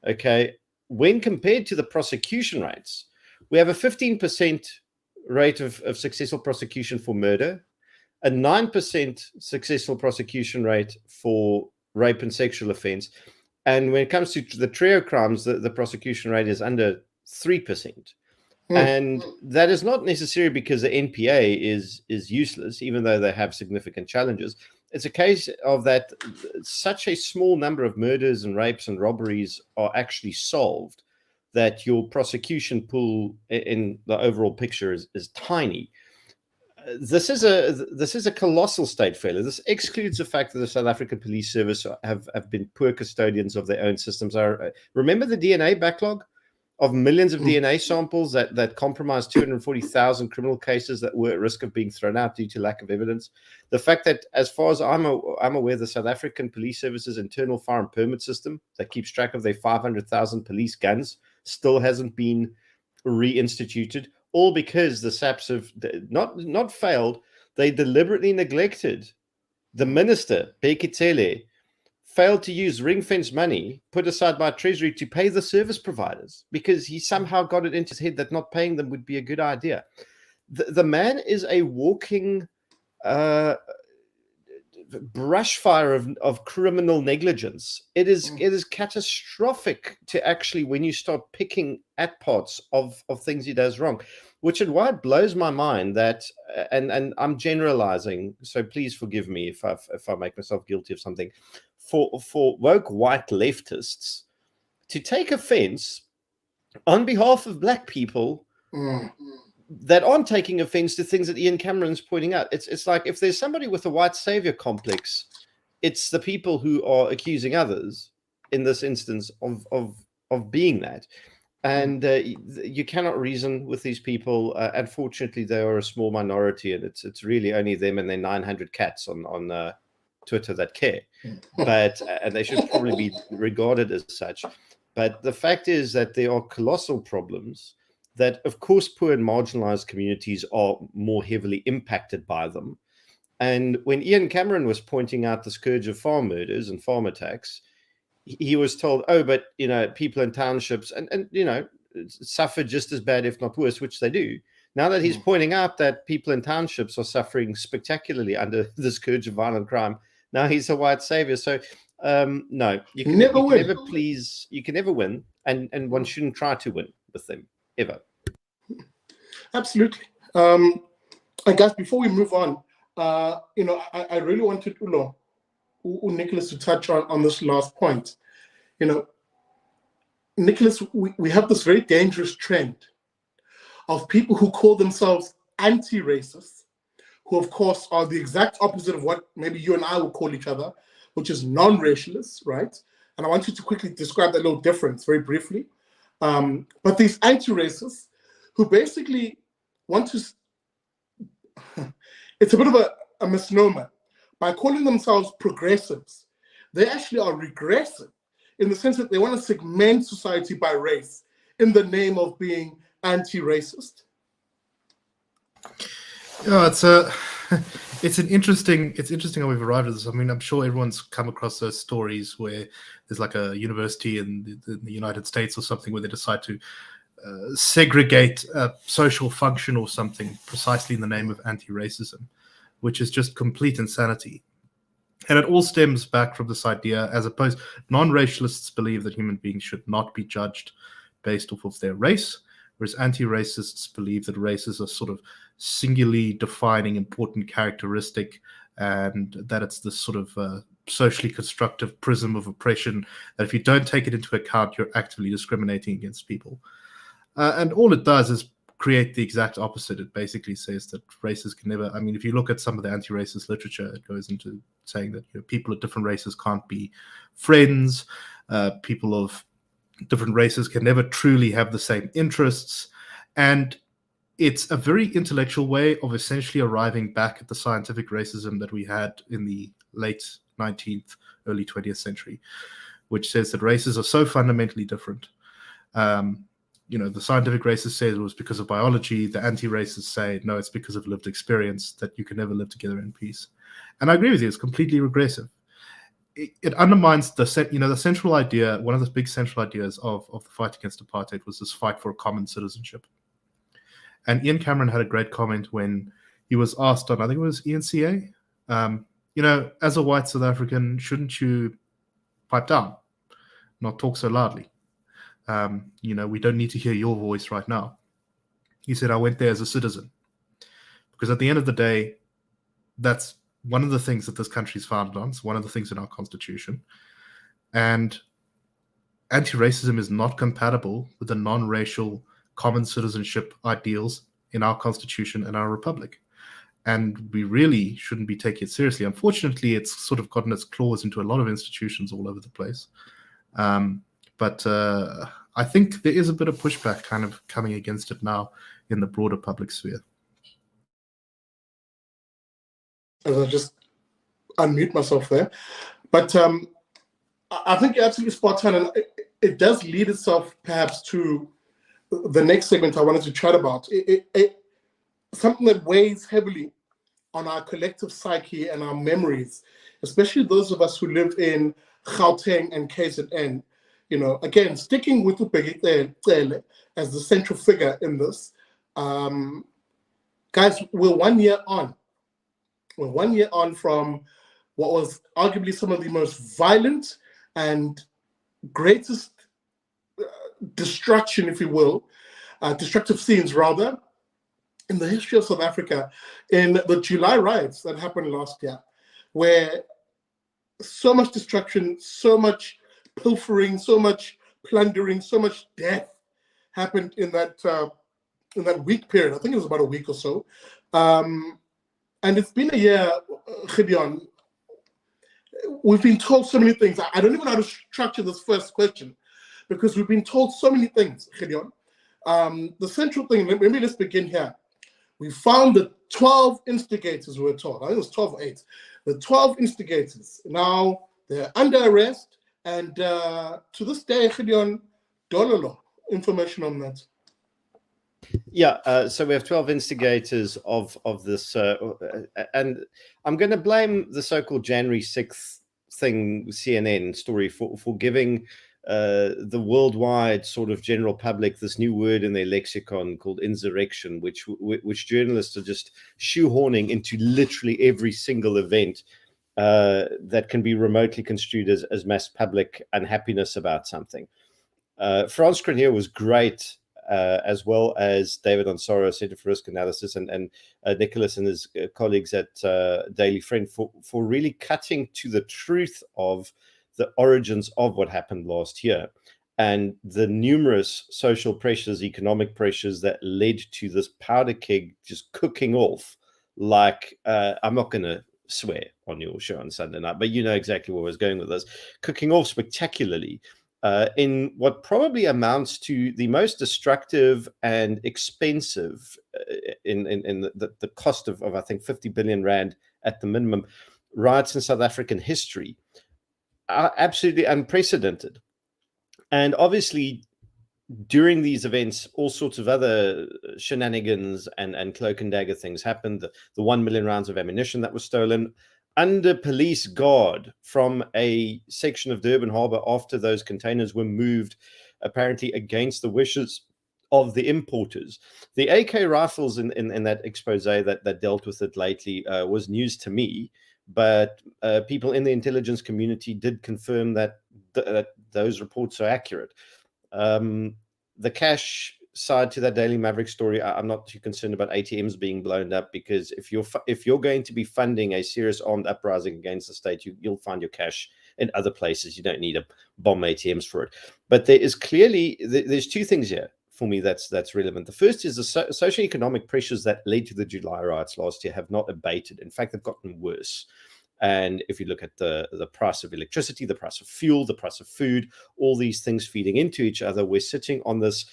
Okay, when compared to the prosecution rates, we have a 15% rate of successful prosecution for murder, a 9% successful prosecution rate for rape and sexual offense. And when it comes to the trio crimes, the prosecution rate is under 3%. And that is not necessarily because the NPA is useless, even though they have significant challenges. It's a case of that such a small number of murders and rapes and robberies are actually solved that your prosecution pool in the overall picture is tiny. This is a colossal state failure. This excludes the fact that the South African Police Service have been poor custodians of their own systems. Remember the DNA backlog of millions of DNA samples that comprised 240,000 criminal cases that were at risk of being thrown out due to lack of evidence. The fact that, as far as I'm aware, the South African Police Service's internal firearm permit system that keeps track of their 500,000 police guns still hasn't been reinstituted, all because the SAPs have not failed, they deliberately neglected. The minister, Bheki Cele, failed to use ring-fence money put aside by Treasury to pay the service providers because he somehow got it into his head that not paying them would be a good idea. The man is a walking brush fire of criminal negligence. It is catastrophic to actually, when you start picking at parts of things he does wrong, which is why it blows my mind that, and I'm generalizing, so please forgive me if I make myself guilty of something, for woke white leftists to take offense on behalf of black people that aren't taking offense to things that Ian Cameron's pointing out. It's like, if there's somebody with a white savior complex, it's the people who are accusing others in this instance of being that. And you cannot reason with these people. Unfortunately, they are a small minority, and it's really only them and their 900 cats on Twitter that care. But and they should probably be regarded as such. But the fact is that there are colossal problems that, of course, poor and marginalized communities are more heavily impacted by them. And when Ian Cameron was pointing out the scourge of farm murders and farm attacks, he was told, oh, but, people in townships and suffer just as bad, if not worse, which they do. Now that he's pointing out that people in townships are suffering spectacularly under the scourge of violent crime, now he's a white savior. So, no, you can never win, and one shouldn't try to win with them, ever. Absolutely. And guys, before we move on, I really wanted Nicolas to touch on this last point. Nicolas, we have this very dangerous trend of people who call themselves anti-racist, who of course are the exact opposite of what maybe you and I would call each other, which is non-racialists, right? And I want you to quickly describe that little difference very briefly. But these anti-racists who basically want to, it's a bit of a misnomer. By calling themselves progressives, they actually are regressive in the sense that they want to segment society by race in the name of being anti-racist. Yeah, it's interesting how we've arrived at this. I mean, I'm sure everyone's come across those stories where there's like a university in the United States or something where they decide to segregate a social function or something precisely in the name of anti-racism, which is just complete insanity. And it all stems back from this idea, as opposed, non-racialists believe that human beings should not be judged based off of their race, whereas anti-racists believe that races are sort of singularly defining important characteristic, and that it's this sort of socially constructive prism of oppression that if you don't take it into account, you're actively discriminating against people. And all it does is create the exact opposite. It basically says that races can never, I mean, if you look at some of the anti-racist literature, it goes into saying that people of different races can't be friends, people of different races can never truly have the same interests. And it's a very intellectual way of essentially arriving back at the scientific racism that we had in the late 19th, early 20th century, which says that races are so fundamentally different. The scientific racists say it was because of biology. The anti-racists say, no, it's because of lived experience, that you can never live together in peace. And I agree with you, it's completely regressive. It undermines the central idea. One of the big central ideas of the fight against apartheid was this fight for a common citizenship. And Ian Cameron had a great comment when he was asked on, I think it was ENCA, as a white South African, shouldn't you pipe down, not talk so loudly? We don't need to hear your voice right now. He said, I went there as a citizen. Because at the end of the day, that's one of the things that this country is founded on. It's one of the things in our constitution. And anti-racism is not compatible with the non-racial common citizenship ideals in our constitution and our republic. And we really shouldn't be taking it seriously. Unfortunately, it's sort of gotten its claws into a lot of institutions all over the place. But I think there is a bit of pushback kind of coming against it now in the broader public sphere. As I just unmute myself there. But I think you're absolutely spot on. And it does lead itself perhaps to the next segment I wanted to chat about. Something that weighs heavily on our collective psyche and our memories, especially those of us who live in Gauteng and KZN. Again, sticking with Bheki Cele as the central figure in this. Guys, we're 1 year on. We're 1 year on from what was arguably some of the most violent and greatest destruction, if you will, destructive scenes rather, in the history of South Africa, in the July Riots that happened last year, where so much destruction, so much pilfering, so much plundering, so much death happened in that week period. I think it was about a week or so. And it's been a year, Gideon. We've been told so many things. I don't even know how to structure this first question because we've been told so many things, Gideon. The central thing, maybe let's begin here. We found the 12 instigators, we were told. I think it was 12 or 8. The 12 instigators. Now, they're under arrest. And to this day, Gideon, dollar information on that. Yeah, so we have 12 instigators of this, and I'm going to blame the so-called January 6th thing, CNN story, for giving the worldwide sort of general public this new word in their lexicon called insurrection, which journalists are just shoehorning into literally every single event that can be remotely construed as mass public unhappiness about something. Frans Cronje was great, as well as David Onsoro, Center for Risk Analysis, and Nicolas and his colleagues at Daily Friend for really cutting to the truth of the origins of what happened last year and the numerous social pressures, economic pressures that led to this powder keg just cooking off like, I'm not going to swear on your show on Sunday night, but you know exactly where I was going with this, cooking off spectacularly in what probably amounts to the most destructive and expensive in the cost of I think 50 billion rand at the minimum riots in South African history. Are absolutely unprecedented. And obviously, during these events, all sorts of other shenanigans and cloak and dagger things happened. The 1 million rounds of ammunition that was stolen under police guard from a section of Durban Harbour after those containers were moved, apparently against the wishes of the importers. The AK rifles in that expose that dealt with it lately was news to me. But people in the intelligence community did confirm that those reports are accurate. The cash side to that Daily Maverick story, I'm not too concerned about ATMs being blown up, because if you're going to be funding a serious armed uprising against the state, you'll find your cash in other places. You don't need to bomb ATMs for it. But there is clearly there's two things here for me that's relevant. The first is the socioeconomic pressures that led to the July riots last year have not abated. In fact, they've gotten worse. And if you look at the price of electricity, the price of fuel, the price of food, all these things feeding into each other, we're sitting on this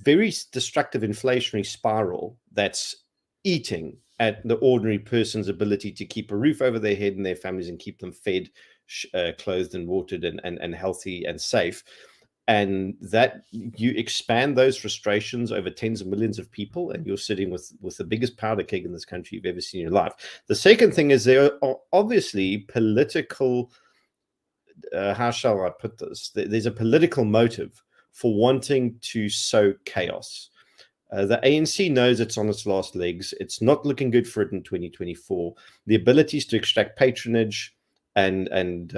very destructive inflationary spiral that's eating at the ordinary person's ability to keep a roof over their head and their families and keep them fed, clothed and watered and healthy and safe. And that you expand those frustrations over tens of millions of people, and you're sitting with the biggest powder keg in this country you've ever seen in your life. The second thing is there are obviously political, how shall I put this? There's a political motive for wanting to sow chaos. The ANC knows it's on its last legs. It's not looking good for it in 2024. The abilities to extract patronage and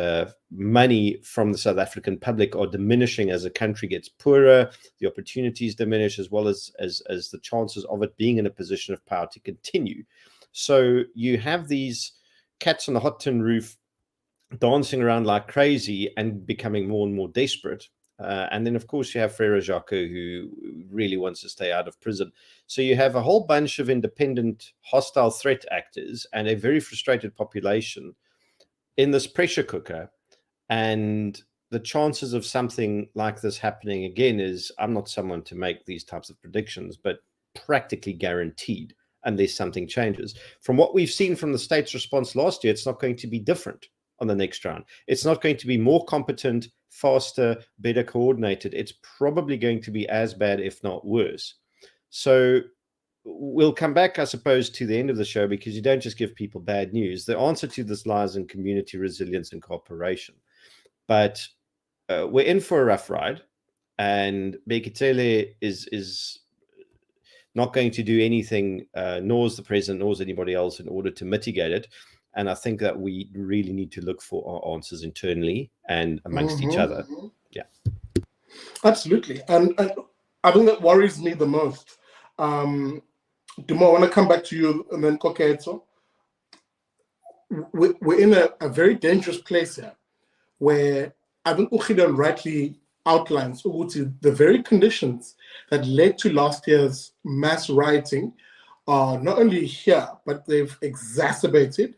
money from the South African public are diminishing as the country gets poorer. The opportunities diminish, as well as the chances of it being in a position of power to continue. So you have these cats on the hot tin roof dancing around like crazy and becoming more and more desperate. And then, of course, you have Frere Jacques, who really wants to stay out of prison. So you have a whole bunch of independent, hostile threat actors and a very frustrated population in this pressure cooker. And the chances of something like this happening again is, I'm not someone to make these types of predictions, but practically guaranteed unless something changes. From what we've seen from the state's response last year, it's not going to be different on the next round. It's not going to be more competent, faster, better coordinated. It's probably going to be as bad, if not worse. So we'll come back, I suppose, to the end of the show, because you don't just give people bad news. The answer to this lies in community resilience and cooperation. But we're in for a rough ride, and Bheki Cele is not going to do anything, nor is the president, nor is anybody else, in order to mitigate it. And I think that we really need to look for our answers internally and amongst each other. Yeah, absolutely. And I think that worries me the most. Dumo, I want to come back to you, and then Koketso. We're in a very dangerous place here, where I think Gideon rightly outlines the very conditions that led to last year's mass rioting are not only here, but they've exacerbated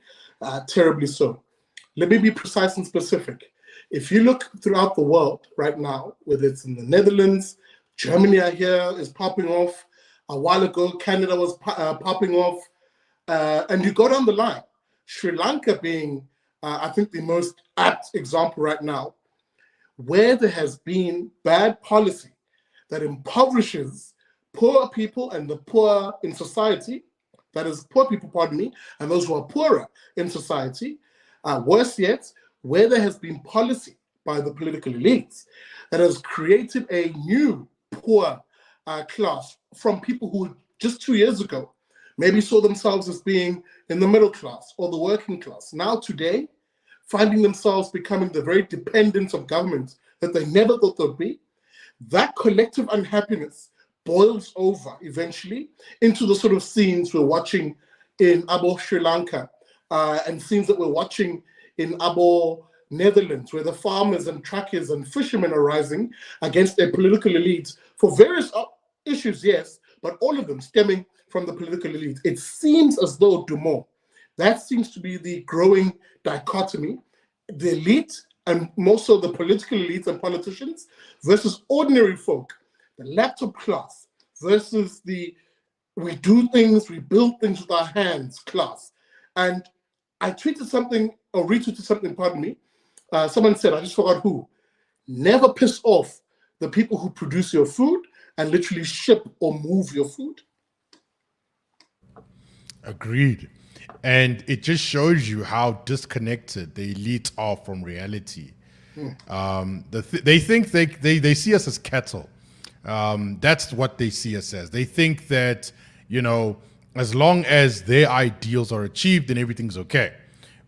terribly so. Let me be precise and specific. If you look throughout the world right now, whether it's in the Netherlands, Germany is popping off. A while ago, Canada was popping off. And you go down the line, Sri Lanka being, I think, the most apt example right now, where there has been bad policy that impoverishes poor people and the poor in society. That is, poor people, pardon me, and those who are poorer in society. Worse yet, where there has been policy by the political elites that has created a new poor class from people who just 2 years ago maybe saw themselves as being in the middle class or the working class. Now today, finding themselves becoming the very dependent of government that they never thought they'd be. That collective unhappiness boils over eventually into the sort of scenes we're watching in Abo, Sri Lanka, and scenes that we're watching in Abo, Netherlands, where the farmers and truckers and fishermen are rising against their political elites for various issues, yes, but all of them stemming from the political elite. It seems as though, Dumo, that seems to be the growing dichotomy, the elite and more so the political elites and politicians versus ordinary folk, the laptop class versus the we do things, we build things with our hands class. And I tweeted something or retweeted something, pardon me. Someone said, I just forgot who, never piss off the people who produce your food and literally ship or move your food. Agreed. And it just shows you how disconnected the elite are from reality. They think they see us as cattle. That's what they see us as. They think that, as long as their ideals are achieved, then everything's okay.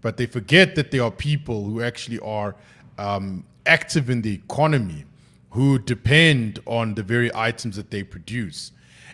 But they forget that there are people who actually are active in the economy, who depend on the very items that they produce.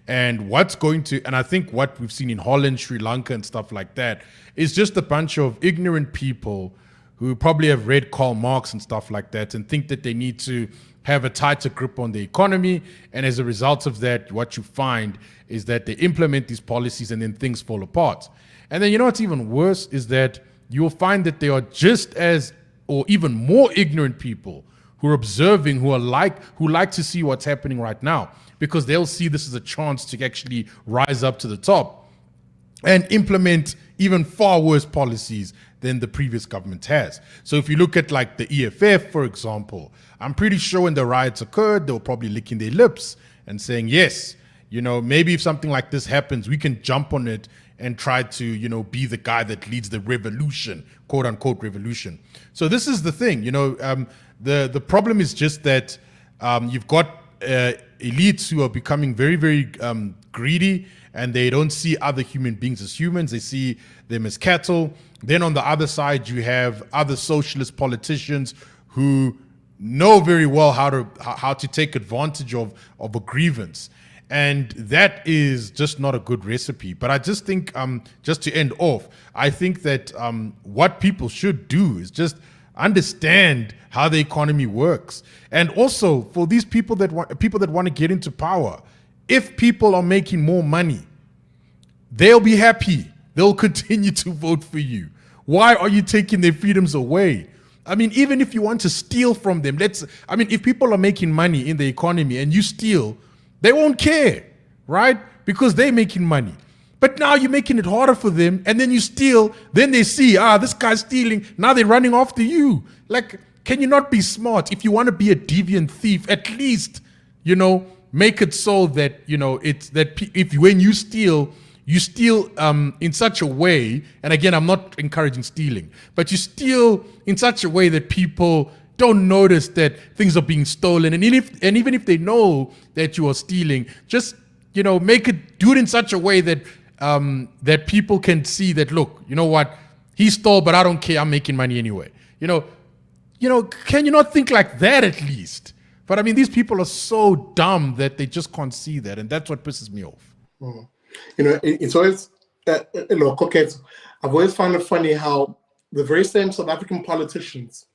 And I think what we've seen in Holland, Sri Lanka, and stuff like that is just a bunch of ignorant people who probably have read Karl Marx and stuff like that and think that they need to have a tighter grip on the economy. And as a result of that, what you find is that they implement these policies and then things fall apart. And then what's even worse is that you'll find that they are just as or even more ignorant people who are observing, who like to see what's happening right now. because they'll see this as a chance to actually rise up to the top and implement even far worse policies than the previous government has. So if you look at like the EFF, for example, I'm pretty sure when the riots occurred, they were probably licking their lips and saying, yes, you know, maybe if something like this happens, we can jump on it and try to, you know, be the guy that leads the revolution, quote unquote revolution. So this is the thing, you know, the problem is just that you've got elites who are becoming very, very greedy, and they don't see other human beings as humans. They see them as cattle. Then on the other side, you have other socialist politicians who know very well how to take advantage of a grievance. And that is just not a good recipe. But I just think, just to end off, I think that what people should do is just understand how the economy works. And also for these people that want to get into power, if people are making more money, they'll be happy. They'll continue to vote for you. Why are you taking their freedoms away? I mean, even if you want to steal from them, if people are making money in the economy and you steal, they won't care, right? Because they're making money. But now you're making it harder for them, and then you steal, then they see, this guy's stealing, now they're running after you. Like, can you not be smart? If you want to be a deviant thief, at least, you know, make it so that, you know, it's that when you steal in such a way, and again, I'm not encouraging stealing, but you steal in such a way that people don't notice that things are being stolen. And even if they know that you are stealing, just, you know, do it in such a way that that people can see that, look, you know what, he stole, but I don't care, I'm making money anyway. You know, can you not think like that at least? But I mean, these people are so dumb that they just can't see that, and that's what pisses me off. Mm. You know, it's always, Koketso, I've always found it funny how the very same South African politicians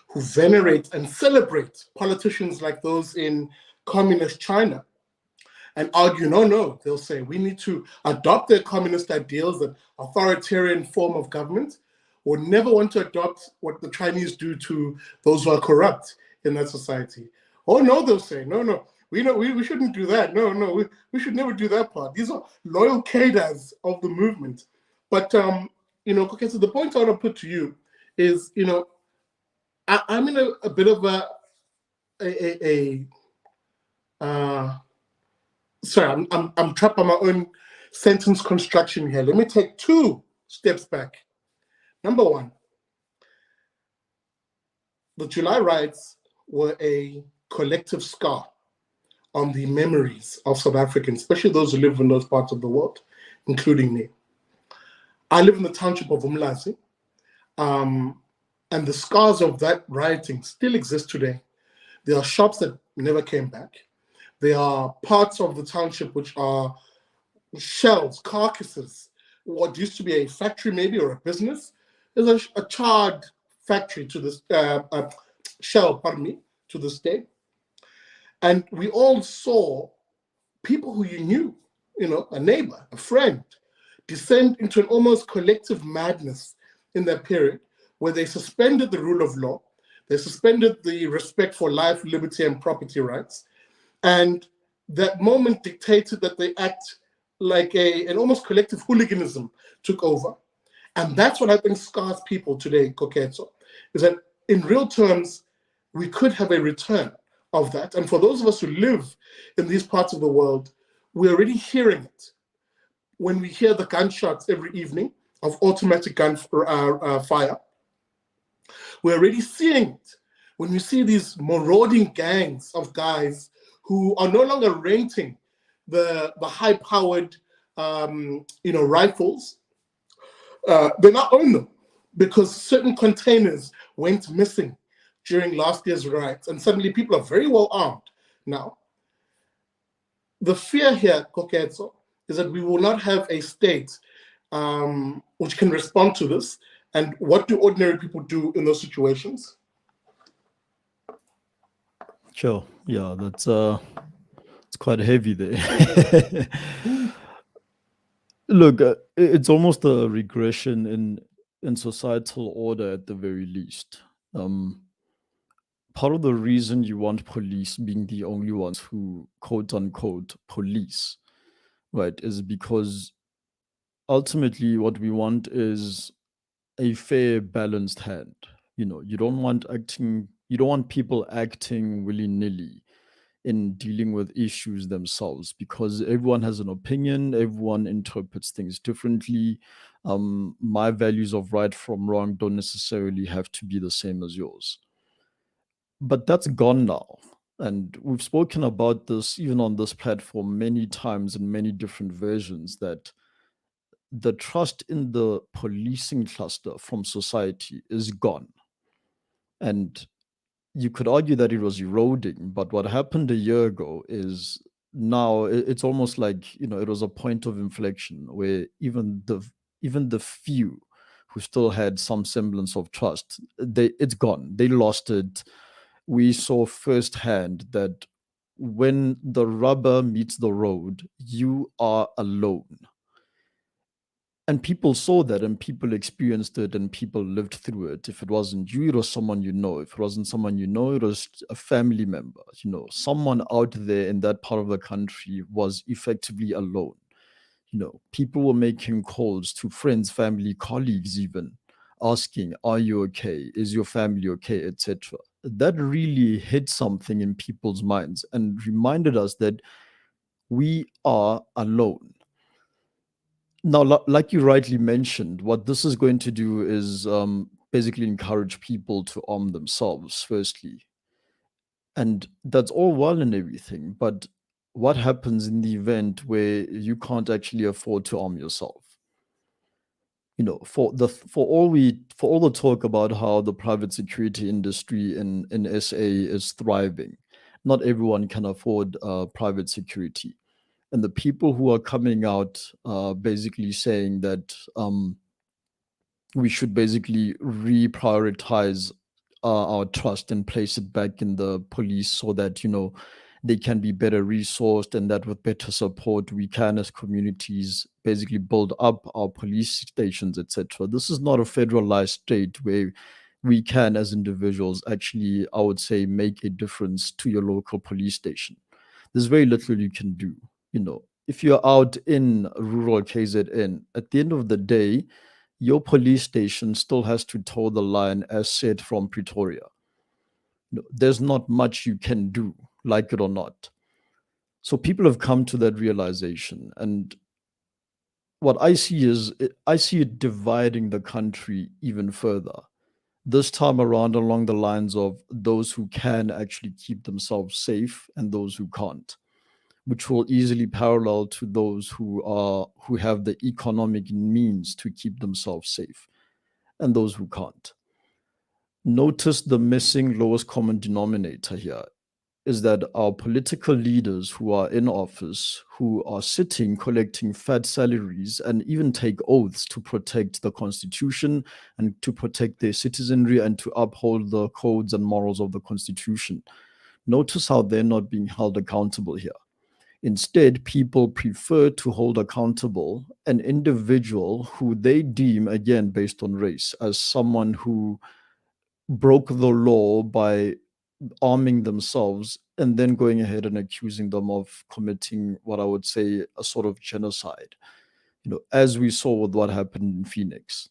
who venerate and celebrate politicians like those in communist China and argue, no, they'll say, we need to adopt their communist ideals, that authoritarian form of government, or never want to adopt what the Chinese do to those who are corrupt in that society. Oh, no, they'll say, no, we shouldn't do that. No, we should never do that part. These are loyal cadres of the movement. But, you know, Koketso, the point I want to put to you is, you know, I'm in a bit of sorry, I'm trapped by my own sentence construction here. Let me take 2 steps back. Number 1, the July riots were a collective scar on the memories of South Africans, especially those who live in those parts of the world, including me. I live in the township of Umlazi, and the scars of that rioting still exist today. There are shops that never came back. There are parts of the township which are shells, carcasses. What used to be a factory maybe, or a business, is a charred factory to this, shell, to this day. And we all saw people who you knew, you know, a neighbor, a friend, descend into an almost collective madness in that period, where they suspended the rule of law, they suspended the respect for life, liberty, and property rights. And that moment dictated that they act like an almost collective hooliganism took over. And that's what I think scars people today, Koketso, is that in real terms, we could have a return of that. And for those of us who live in these parts of the world, we're already hearing it. When we hear the gunshots every evening of automatic gun fire, we're already seeing it when you see these marauding gangs of guys who are no longer renting the high-powered rifles. They now own them because certain containers went missing during last year's riots, and suddenly people are very well armed now. The fear here, Koketso, is that we will not have a state which can respond to this. And what do ordinary people do in those situations? Sure. Yeah, that's it's quite heavy there. Look, it's almost a regression in societal order at the very least. part of the reason you want police being the only ones who quote unquote police, right, is because ultimately what we want is a fair, balanced hand. You don't want people acting willy-nilly in dealing with issues themselves, because everyone has an opinion, everyone interprets things differently. My values of right from wrong don't necessarily have to be the same as yours. But that's gone now. And we've spoken about this even on this platform many times in many different versions, that the trust in the policing cluster from society is gone. And you could argue that it was eroding, but what happened a year ago is now it's almost like, it was a point of inflection where even the few who still had some semblance of trust, it's gone. They lost it. We saw firsthand that when the rubber meets the road, you are alone. And people saw that, and people experienced it, and people lived through it. If it wasn't you, it was someone you know. If it wasn't someone you know, it was a family member. Someone out there in that part of the country was effectively alone. People were making calls to friends, family, colleagues, even asking, "Are you okay? Is your family okay?" etc. That really hit something in people's minds and reminded us that we are alone. Now, like you rightly mentioned, what this is going to do is basically encourage people to arm themselves, firstly. And that's all well and everything. But what happens in the event where you can't actually afford to arm yourself? For all the talk about how the private security industry in SA is thriving, not everyone can afford private security. And the people who are coming out basically saying that we should basically reprioritize our trust and place it back in the police so that they can be better resourced, and that with better support we can as communities basically build up our police stations, etc. This is not a federalized state where we can as individuals actually, I would say, make a difference to your local police station. There's very little you can do. If you're out in rural KZN, at the end of the day, your police station still has to toe the line as said from Pretoria. There's not much you can do, like it or not. So people have come to that realization. And what I see is, I see it dividing the country even further. This time around along the lines of those who can actually keep themselves safe and those who can't, which will easily parallel to those who have the economic means to keep themselves safe and those who can't. Notice the missing lowest common denominator here is that our political leaders who are in office, who are sitting collecting fat salaries and even take oaths to protect the constitution and to protect their citizenry and to uphold the codes and morals of the constitution. Notice how they're not being held accountable here. Instead, people prefer to hold accountable an individual who they deem, again, based on race, as someone who broke the law by arming themselves and then going ahead and accusing them of committing what I would say a sort of genocide, as we saw with what happened in Phoenix.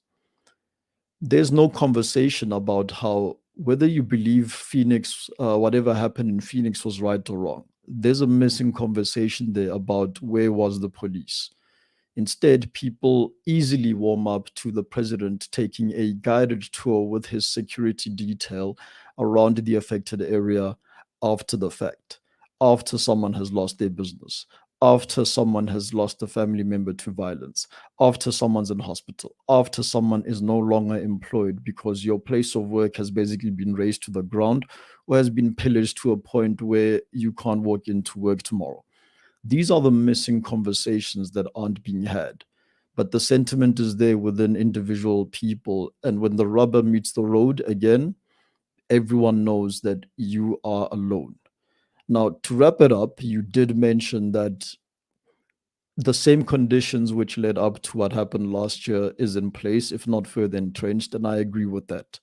There's no conversation about how, whether you believe Phoenix, whatever happened in Phoenix was right or wrong. There's a missing conversation there about where was the police. Instead, people easily warm up to the president taking a guided tour with his security detail around the affected area after the fact, after someone has lost their business, after someone has lost a family member to violence, after someone's in hospital, after someone is no longer employed because your place of work has basically been razed to the ground or has been pillaged to a point where you can't walk into work tomorrow. These are the missing conversations that aren't being had. But the sentiment is there within individual people. And when the rubber meets the road again, everyone knows that you are alone. Now, to wrap it up, you did mention that the same conditions which led up to what happened last year is in place, if not further entrenched, and I agree with that.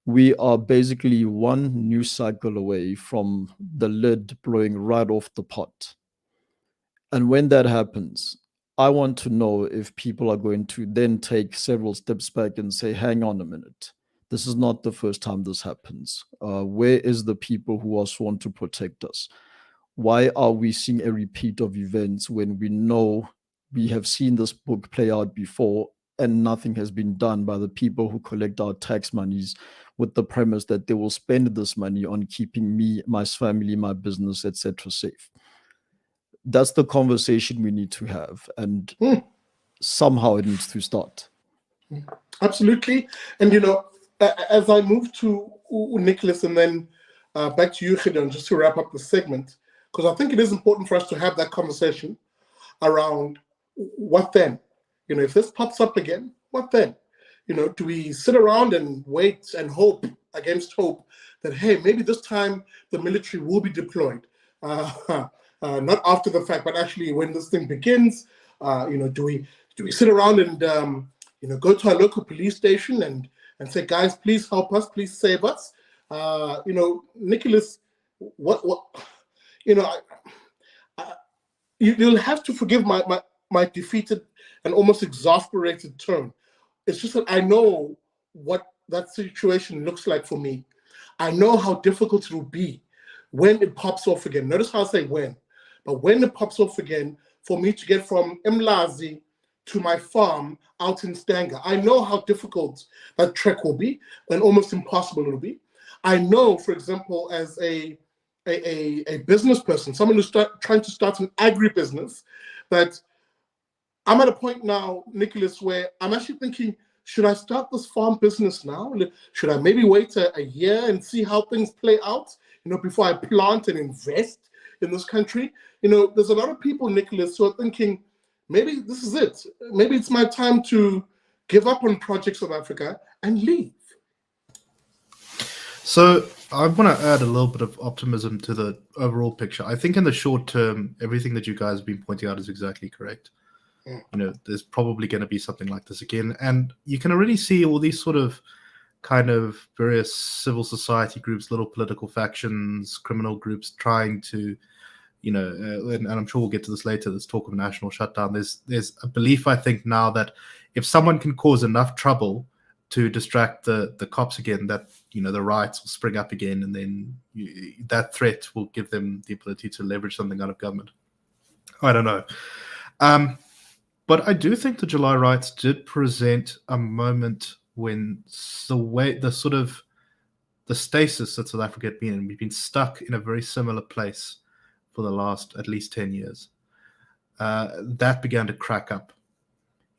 we are basically one news cycle away from the lid blowing right off the pot. And when that happens, I want to know if people are going to then take several steps back and say, hang on a minute. This is not the first time this happens. Where is the people who are sworn to protect us? Why are we seeing a repeat of events when we know we have seen this book play out before and nothing has been done by the people who collect our tax monies with the premise that they will spend this money on keeping me, my family, my business, etc. safe? That's the conversation we need to have, and somehow it needs to start. Absolutely. And, as I move to Nicolas and then back to you, Gideon, just to wrap up the segment, because I think it is important for us to have that conversation around what then? If this pops up again, what then? Do we sit around and wait and hope against hope that, hey, maybe this time the military will be deployed? Not after the fact, but actually when this thing begins, do we sit around and go to our local police station and say, guys, please help us, please save us? Nicolas, what you'll have to forgive my defeated and almost exasperated tone. It's just that I know what that situation looks like for me. I know how difficult it will be when it pops off again. Notice how I say when. But when it pops off again, for me to get from Mlazi to my farm out in Denga, I know how difficult that trek will be and almost impossible it will be. I know, for example, as a business person, someone who's trying to start an agribusiness, that I'm at a point now, Nicolas, where I'm actually thinking, should I start this farm business now? Should I maybe wait a year and see how things play out, before I plant and invest in this country? There's a lot of people, Nicolas, who are thinking, maybe this is it. Maybe it's my time to give up on Project South Africa and leave. So I want to add a little bit of optimism to the overall picture. I think in the short term, everything that you guys have been pointing out is exactly correct. There's probably going to be something like this again. And you can already see all these sort of kind of various civil society groups, little political factions, criminal groups trying to, and I'm sure we'll get to this later, this talk of national shutdown. There's a belief, I think, now that if someone can cause enough trouble to distract the cops again, that, the riots will spring up again, and then that threat will give them the ability to leverage something out of government. I don't know. But I do think the July riots did present a moment when the stasis that South Africa had been in, we've been stuck in a very similar place for the last at least 10 years. That began to crack up.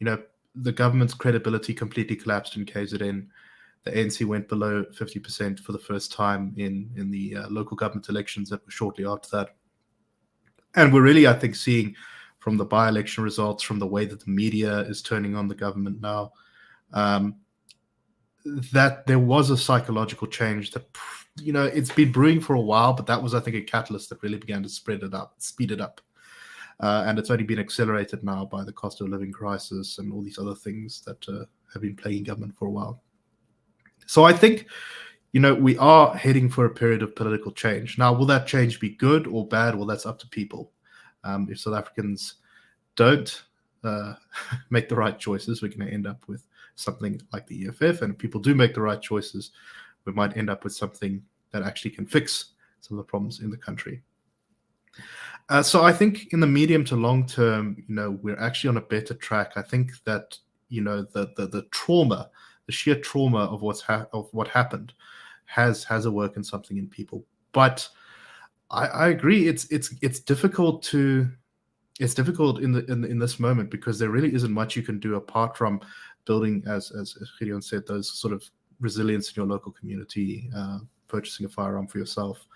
The government's credibility completely collapsed in KZN. The ANC went below 50% for the first time in the local government elections that were shortly after that. And we're really, I think, seeing from the by-election results, from the way that the media is turning on the government now, that there was a psychological change that, it's been brewing for a while, but that was, I think, a catalyst that really began to speed it up. And it's only been accelerated now by the cost of living crisis and all these other things that have been plaguing government for a while. So I think, we are heading for a period of political change. Now, will that change be good or bad? Well, that's up to people. If South Africans don't make the right choices, we're going to end up with something like the EFF. And if people do make the right choices, we might end up with something that actually can fix some of the problems in the country. So I think in the medium to long term, we're actually on a better track. I think that, the trauma, the sheer trauma of what happened has awoken something in people. But I agree, it's difficult in this moment, because there really isn't much you can do apart from building, as Gideon said, those sort of resilience in your local community, purchasing a firearm for yourself,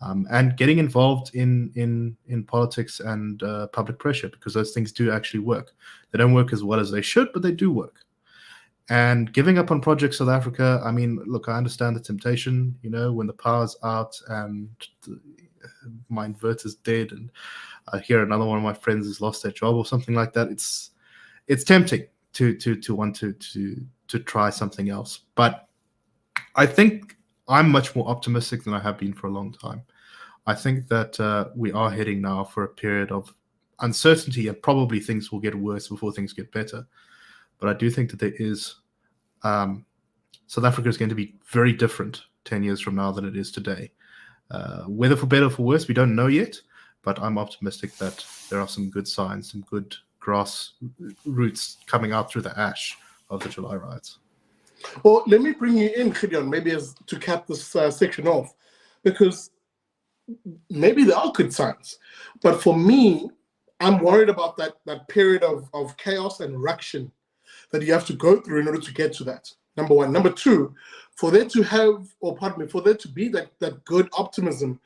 and getting involved in politics and public pressure, because those things do actually work. They don't work as well as they should, but they do work. And giving up on Project South Africa, I mean, look, I understand the temptation, when the power's out and my inverter's dead and I hear another one of my friends has lost their job or something like that. It's tempting to want to try something else. But I think I'm much more optimistic than I have been for a long time. I think that we are heading now for a period of uncertainty, and probably things will get worse before things get better. But I do think that there is South Africa is going to be very different 10 years from now than it is today. Whether for better or for worse, we don't know yet, but I'm optimistic that there are some good signs, some good grass roots coming out through the ash of the July riots. Well, let me bring you in, Gideon, maybe as to cap this section off, because maybe there are good signs. But for me, I'm worried about that period of chaos and ruction that you have to go through in order to get to that. Number one. Number two, for there to be that good optimism,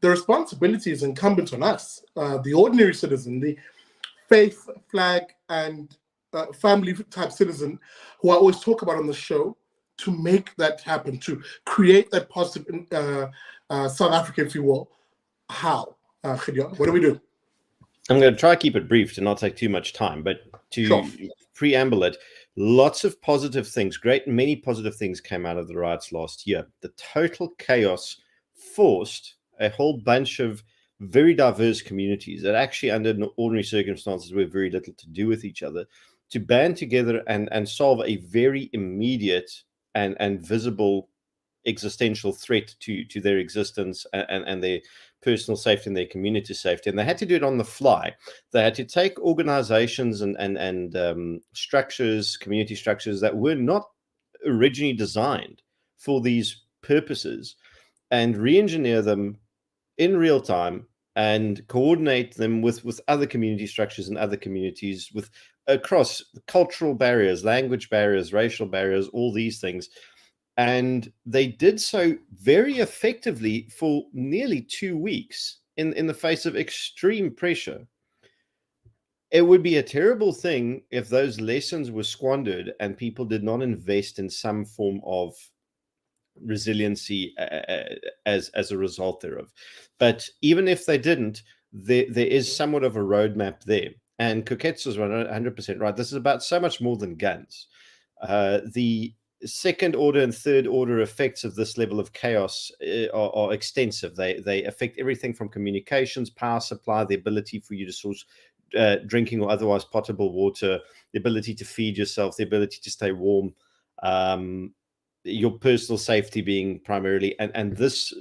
the responsibility is incumbent on us, the ordinary citizen, the faith, flag, and family type citizen who I always talk about on the show, to make that happen, to create that positive South Africa, if you will. How? Gideon, what do we do? I'm going to try to keep it brief to not take too much time, but to preamble it, lots of positive things, many positive things came out of the riots last year. The total chaos forced a whole bunch of very diverse communities that actually under ordinary circumstances were very little to do with each other to band together and solve a very immediate and visible existential threat to their existence and their personal safety and their community safety. And they had to do it on the fly. They had to take organizations and structures, community structures that were not originally designed for these purposes and re-engineer them in real time and coordinate them with other community structures and other communities with across cultural barriers, language barriers, racial barriers, all these things. And they did so very effectively for nearly 2 weeks in the face of extreme pressure. It would be a terrible thing if those lessons were squandered and people did not invest in some form of resiliency as a result thereof. But even if they didn't, there is somewhat of a roadmap there. And Koketso is 100% right. This is about so much more than guns. The second order and third order effects of this level of chaos are extensive. They affect everything from communications, power supply, the ability for you to source drinking or otherwise potable water, the ability to feed yourself, the ability to stay warm, your personal safety being primarily, and this,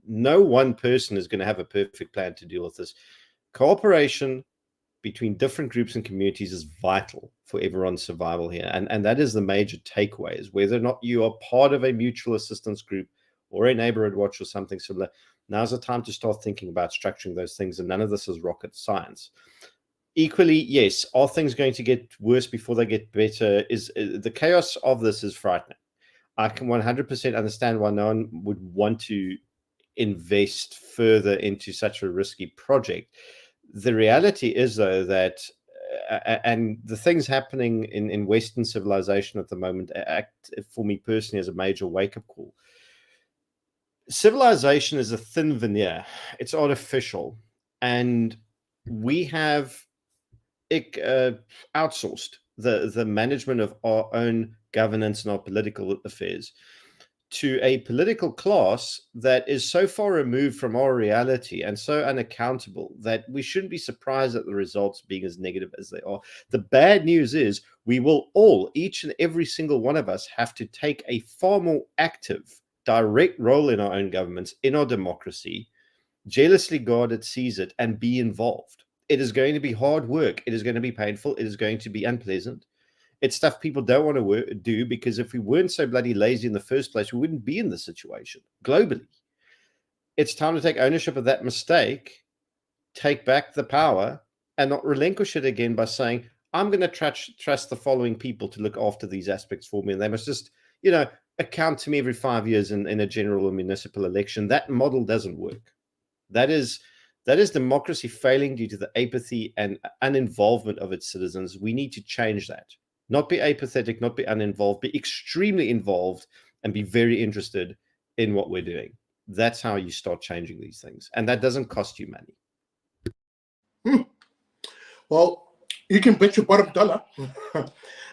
no one person is going to have a perfect plan to deal with this. Cooperation between different groups and communities is vital for everyone's survival here. And that is the major takeaway, is whether or not you are part of a mutual assistance group or a neighborhood watch or something similar, now's the time to start thinking about structuring those things. And none of this is rocket science. Equally, yes, are things going to get worse before they get better? Is the chaos of this is frightening. I can 100% understand why no one would want to invest further into such a risky project. The reality is, though, that and the things happening in Western civilization at the moment act for me personally as a major wake-up call. Civilization is a thin veneer. It's artificial. And we have outsourced the management of our own governance and our political affairs to a political class that is so far removed from our reality and so unaccountable that we shouldn't be surprised at the results being as negative as they are. The bad news is we will all, each and every single one of us, have to take a far more active, direct role in our own governments, in our democracy, jealously guard it, seize it, and be involved. It is going to be hard work. It is going to be painful. It is going to be unpleasant. It's stuff people don't want to do, because if we weren't so bloody lazy in the first place, we wouldn't be in this situation globally. It's time to take ownership of that mistake, take back the power, and not relinquish it again by saying, I'm going to trust the following people to look after these aspects for me. And they must just, account to me every 5 years in a general or municipal election. That model doesn't work. That is democracy failing due to the apathy and uninvolvement of its citizens. We need to change that. Not be apathetic, not be uninvolved, be extremely involved and be very interested in what we're doing. That's how you start changing these things. And that doesn't cost you money. Well, you can bet your bottom dollar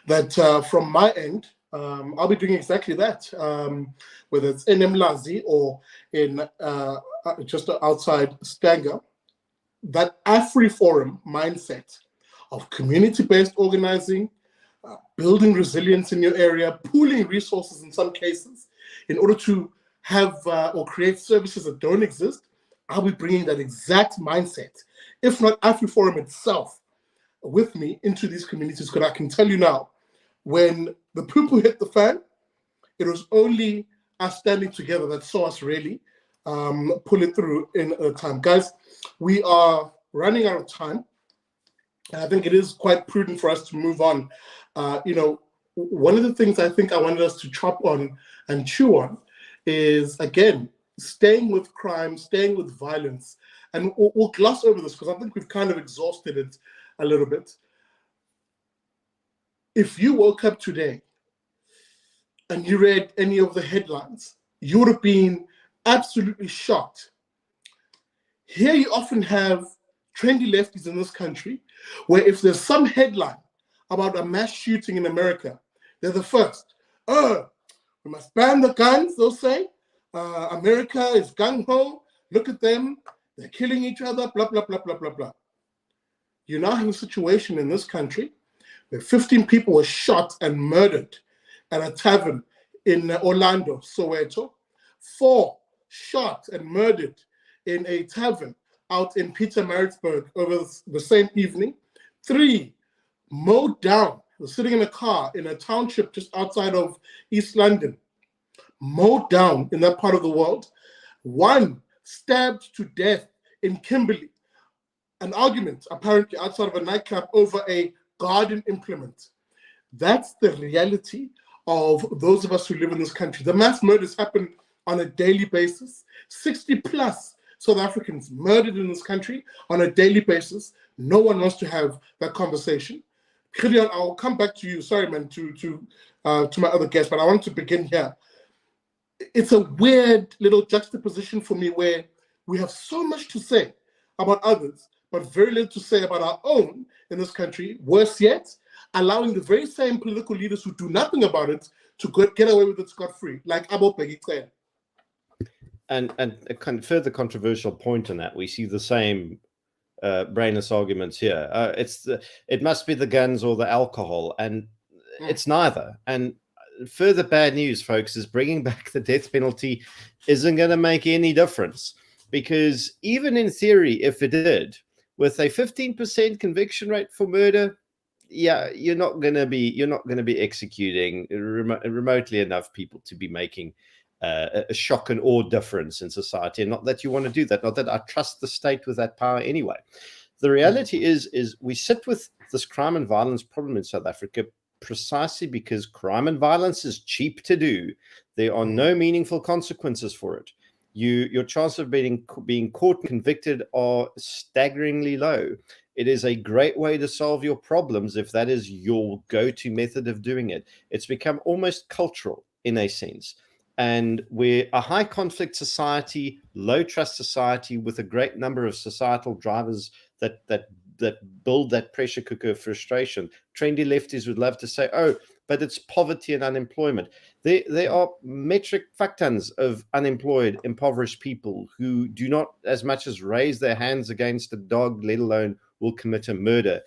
that from my end, I'll be doing exactly that, whether it's in Mlazi or in just outside Stanger. That AfriForum mindset of community-based organizing, building resilience in your area, pooling resources in some cases, in order to have or create services that don't exist. I'll be bringing that exact mindset, if not AfriForum itself, with me into these communities, because I can tell you now, when the poo-poo hit the fan, it was only us standing together that saw us really pull it through in a time. Guys, we are running out of time. And I think it is quite prudent for us to move on. One of the things I think I wanted us to chop on and chew on is, again, staying with crime, staying with violence. And we'll gloss over this because I think we've kind of exhausted it a little bit. If you woke up today and you read any of the headlines, you would have been absolutely shocked. Here you often have trendy lefties in this country where if there's some headline about a mass shooting in America, they're the first. We must ban the guns, they'll say. America is gung-ho. Look at them. They're killing each other, blah, blah, blah, blah, blah, blah. You now have a situation in this country where 15 people were shot and murdered at a tavern in Orlando, Soweto. 4 shot and murdered in a tavern out in Pietermaritzburg over the same evening. 3 mowed down, was sitting in a car in a township just outside of East London, mowed down in that part of the world. 1 stabbed to death in Kimberley. An argument apparently outside of a nightclub over a garden implement. That's the reality of those of us who live in this country. The mass murders happen on a daily basis. 60 plus South Africans murdered in this country on a daily basis. No one wants to have that conversation. Gideon, I'll come back to you. Sorry, man, to my other guests, but I want to begin here. It's a weird little juxtaposition for me where we have so much to say about others, but very little to say about our own in this country. Worse yet, allowing the very same political leaders who do nothing about it to get away with it scot-free, like Bheki Cele. And a kind of further controversial point on that, we see the same brainless arguments here. It must be the guns or the alcohol, and it's neither. And further bad news, folks, is bringing back the death penalty isn't going to make any difference, because even in theory, if it did, with a 15% conviction rate for murder, yeah, you're not going to be executing remotely enough people to be making a shock and awe difference in society. And not that you want to do that, not that I trust the state with that power anyway. The reality is we sit with this crime and violence problem in South Africa precisely because crime and violence is cheap to do. There are no meaningful consequences for it. Your chance of being caught and convicted are staggeringly low. It is a great way to solve your problems if that is your go-to method of doing it. It's become almost cultural in a sense. And we're a high conflict society, low trust society with a great number of societal drivers that build that pressure cooker of frustration. Trendy lefties would love to say, oh, but it's poverty and unemployment. There are metric fuck tons of unemployed, impoverished people who do not as much as raise their hands against a dog, let alone will commit a murder.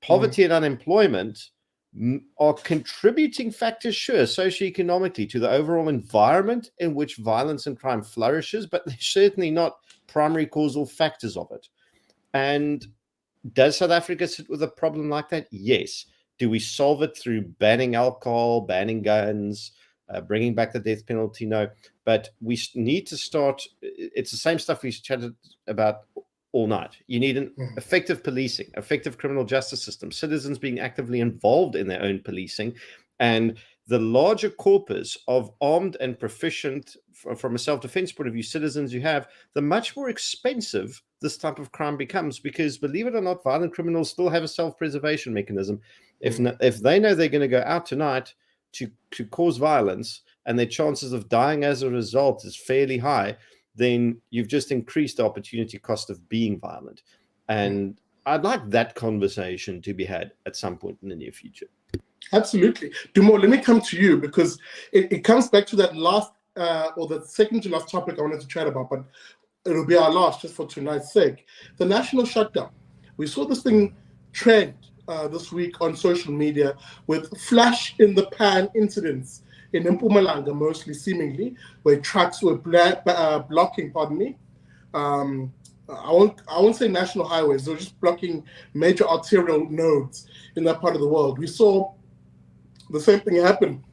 Poverty and unemployment are contributing factors, sure, socioeconomically, to the overall environment in which violence and crime flourishes, but they're certainly not primary causal factors of it. And does South Africa sit with a problem like that? Yes. Do we solve it through banning alcohol, banning guns, bringing back the death penalty? No. But we need to start. It's the same stuff we chatted about all night. You need an effective policing, effective criminal justice system, citizens being actively involved in their own policing, and the larger corpus of armed and proficient, from a self-defense point of view, citizens you have, the much more expensive this type of crime becomes, because believe it or not, violent criminals still have a self-preservation mechanism. If they know they're going to go out tonight to cause violence and their chances of dying as a result is fairly high, then you've just increased the opportunity cost of being violent. And I'd like that conversation to be had at some point in the near future. Absolutely. Dumo, let me come to you because it comes back to that last or the second to last topic I wanted to chat about, but it'll be our last just for tonight's sake. The national shutdown. We saw this thing trend this week on social media with flash in the pan incidents in Mpumalanga, mostly seemingly, where trucks were blocking, pardon me, I won't say national highways, they were just blocking major arterial nodes in that part of the world. We saw the same thing happen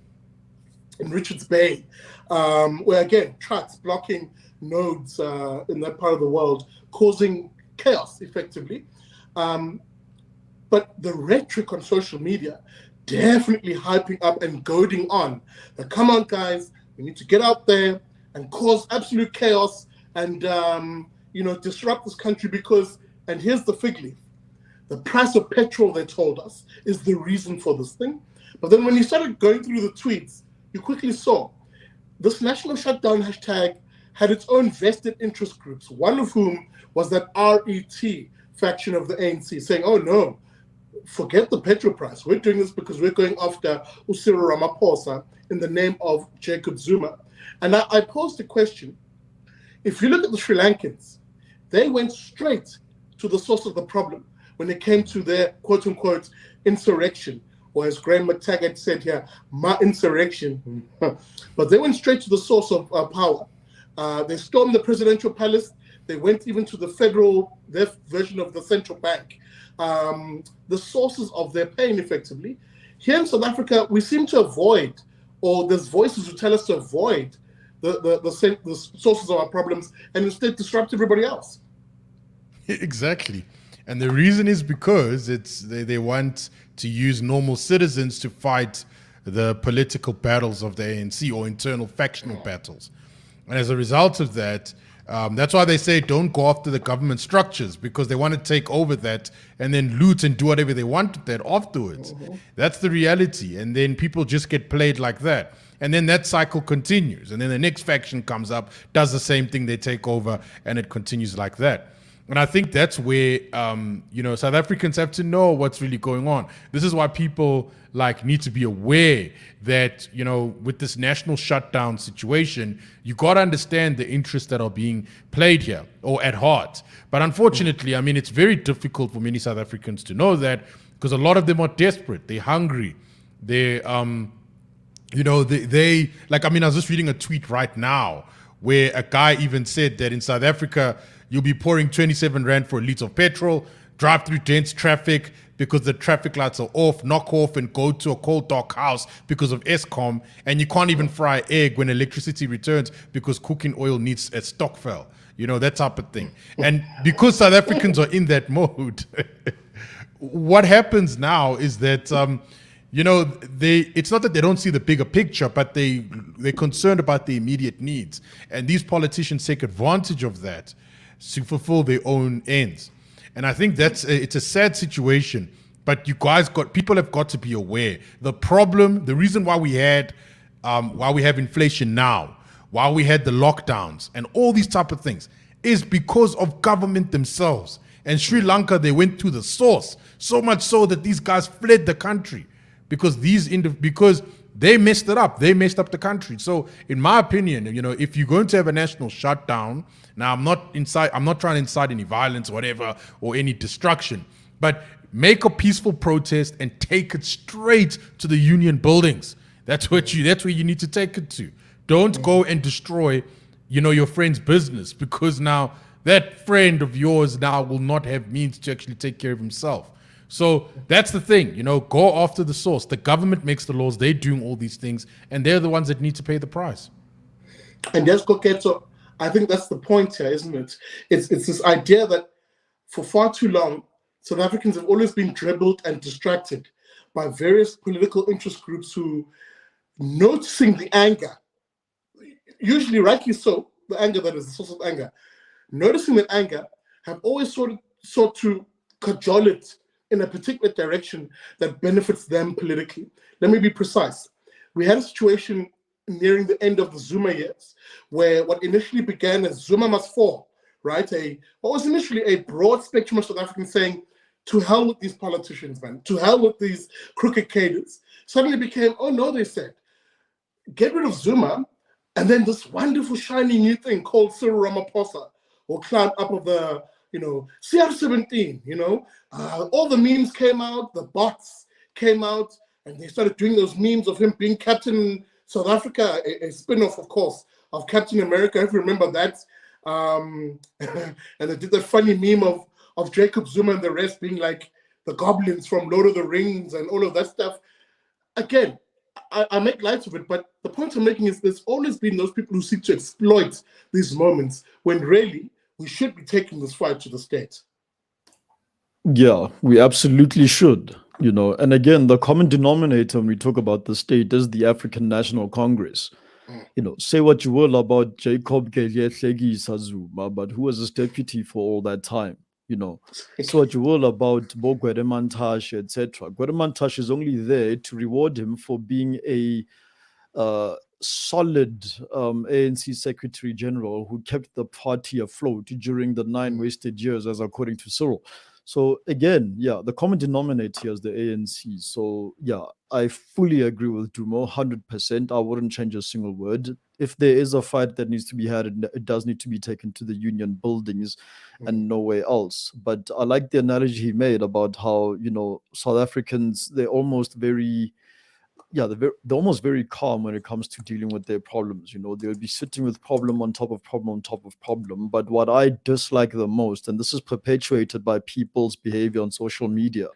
in Richards Bay, where again, trucks blocking nodes in that part of the world, causing chaos effectively. But the rhetoric on social media definitely hyping up and goading on that, come on guys, we need to get out there and cause absolute chaos and disrupt this country because, and here's the fig leaf, the price of petrol, they told us, is the reason for this thing. But then when you started going through the tweets, you quickly saw this national shutdown hashtag had its own vested interest groups, one of whom was that RET faction of the ANC, saying, oh no, forget the petrol price. We're doing this because we're going after Cyril Ramaphosa in the name of Jacob Zuma. And I posed a question. If you look at the Sri Lankans, they went straight to the source of the problem when it came to their quote-unquote insurrection, or as Graham McTaggart said here, my insurrection. But they went straight to the source of power. They stormed the presidential palace. They went even to their version of the central bank. The sources of their pain, effectively. Here in South Africa, we seem to avoid, or there's voices who tell us to avoid the sources of our problems and instead disrupt everybody else. Exactly. And the reason is because they want to use normal citizens to fight the political battles of the ANC or internal factional battles. And as a result of that, that's why they say don't go after the government structures, because they want to take over that and then loot and do whatever they want with that afterwards. That's the reality. And then people just get played like that. And then that cycle continues. And then the next faction comes up, does the same thing, they take over, and it continues like that. And I think that's where, South Africans have to know what's really going on. This is why people need to be aware that, with this national shutdown situation, you got to understand the interests that are being played here or at heart. But unfortunately, it's very difficult for many South Africans to know that, because a lot of them are desperate. They're hungry. They're, I was just reading a tweet right now where a guy even said that in South Africa, you'll be pouring 27 Rand for a litre of petrol, drive through dense traffic because the traffic lights are off, knock off and go to a cold, dark house because of Eskom, and you can't even fry an egg when electricity returns because cooking oil needs a stockfell, that type of thing. And because South Africans are in that mode, what happens now is that, it's not that they don't see the bigger picture, but they're concerned about the immediate needs. And these politicians take advantage of that to fulfill their own ends. And I think it's a sad situation, but people have got to be aware. The problem, the reason why we have inflation now, why we had the lockdowns and all these type of things, is because of government themselves. And Sri Lanka, they went to the source, so much so that these guys fled the country because they messed it up. They messed up the country. So in my opinion, if you're going to have a national shutdown, now I'm not trying to incite any violence or whatever, or any destruction, but make a peaceful protest and take it straight to the union buildings. That's where you need to take it to. Don't go and destroy, your friend's business, because now that friend of yours now will not have means to actually take care of himself. So that's the thing, go after the source. The government makes the laws, they're doing all these things, and they're the ones that need to pay the price. And yes, Koketso, I think that's the point here, isn't it? It's this idea that for far too long, South Africans have always been dribbled and distracted by various political interest groups who, noticing the anger, usually rightly so, the anger that is the source of anger, noticing that anger, have always sought to cajole it in a particular direction that benefits them politically. Let me be precise. We had a situation nearing the end of the Zuma years where what initially began as Zuma must fall, right? What was initially a broad spectrum of South Africans saying to hell with these politicians, man, to hell with these crooked cadres, suddenly became, oh no, they said, get rid of Zuma, and then this wonderful shiny new thing called Cyril Ramaphosa will climb up of the, CR17, all the memes came out, the bots came out, and they started doing those memes of him being Captain South Africa, a spin-off, of course, of Captain America, if you remember that. And they did that funny meme of Jacob Zuma and the rest being like the goblins from Lord of the Rings and all of that stuff. Again, I make light of it, but the point I'm making is there's always been those people who seek to exploit these moments when really we should be taking this fight to the state. Yeah, we absolutely should. And again, the common denominator when we talk about the state is the African National Congress. Say what you will about Jacob Gelyehlekisa Zuma, but who was his deputy for all that time? Say what you will about Bo Gwedemantashe, etc. Gwedemantashe is only there to reward him for being a solid ANC Secretary General who kept the party afloat during the 9 wasted years, as according to Cyril. So again, the common denominator is the ANC. So I fully agree with Dumo, 100%. I wouldn't change a single word. If there is a fight that needs to be had, it does need to be taken to the union buildings and nowhere else. But I like the analogy he made about how, South Africans, they're almost very they're almost very calm when it comes to dealing with their problems. They'll be sitting with problem on top of problem on top of problem. But what I dislike the most, and this is perpetuated by people's behavior on social media,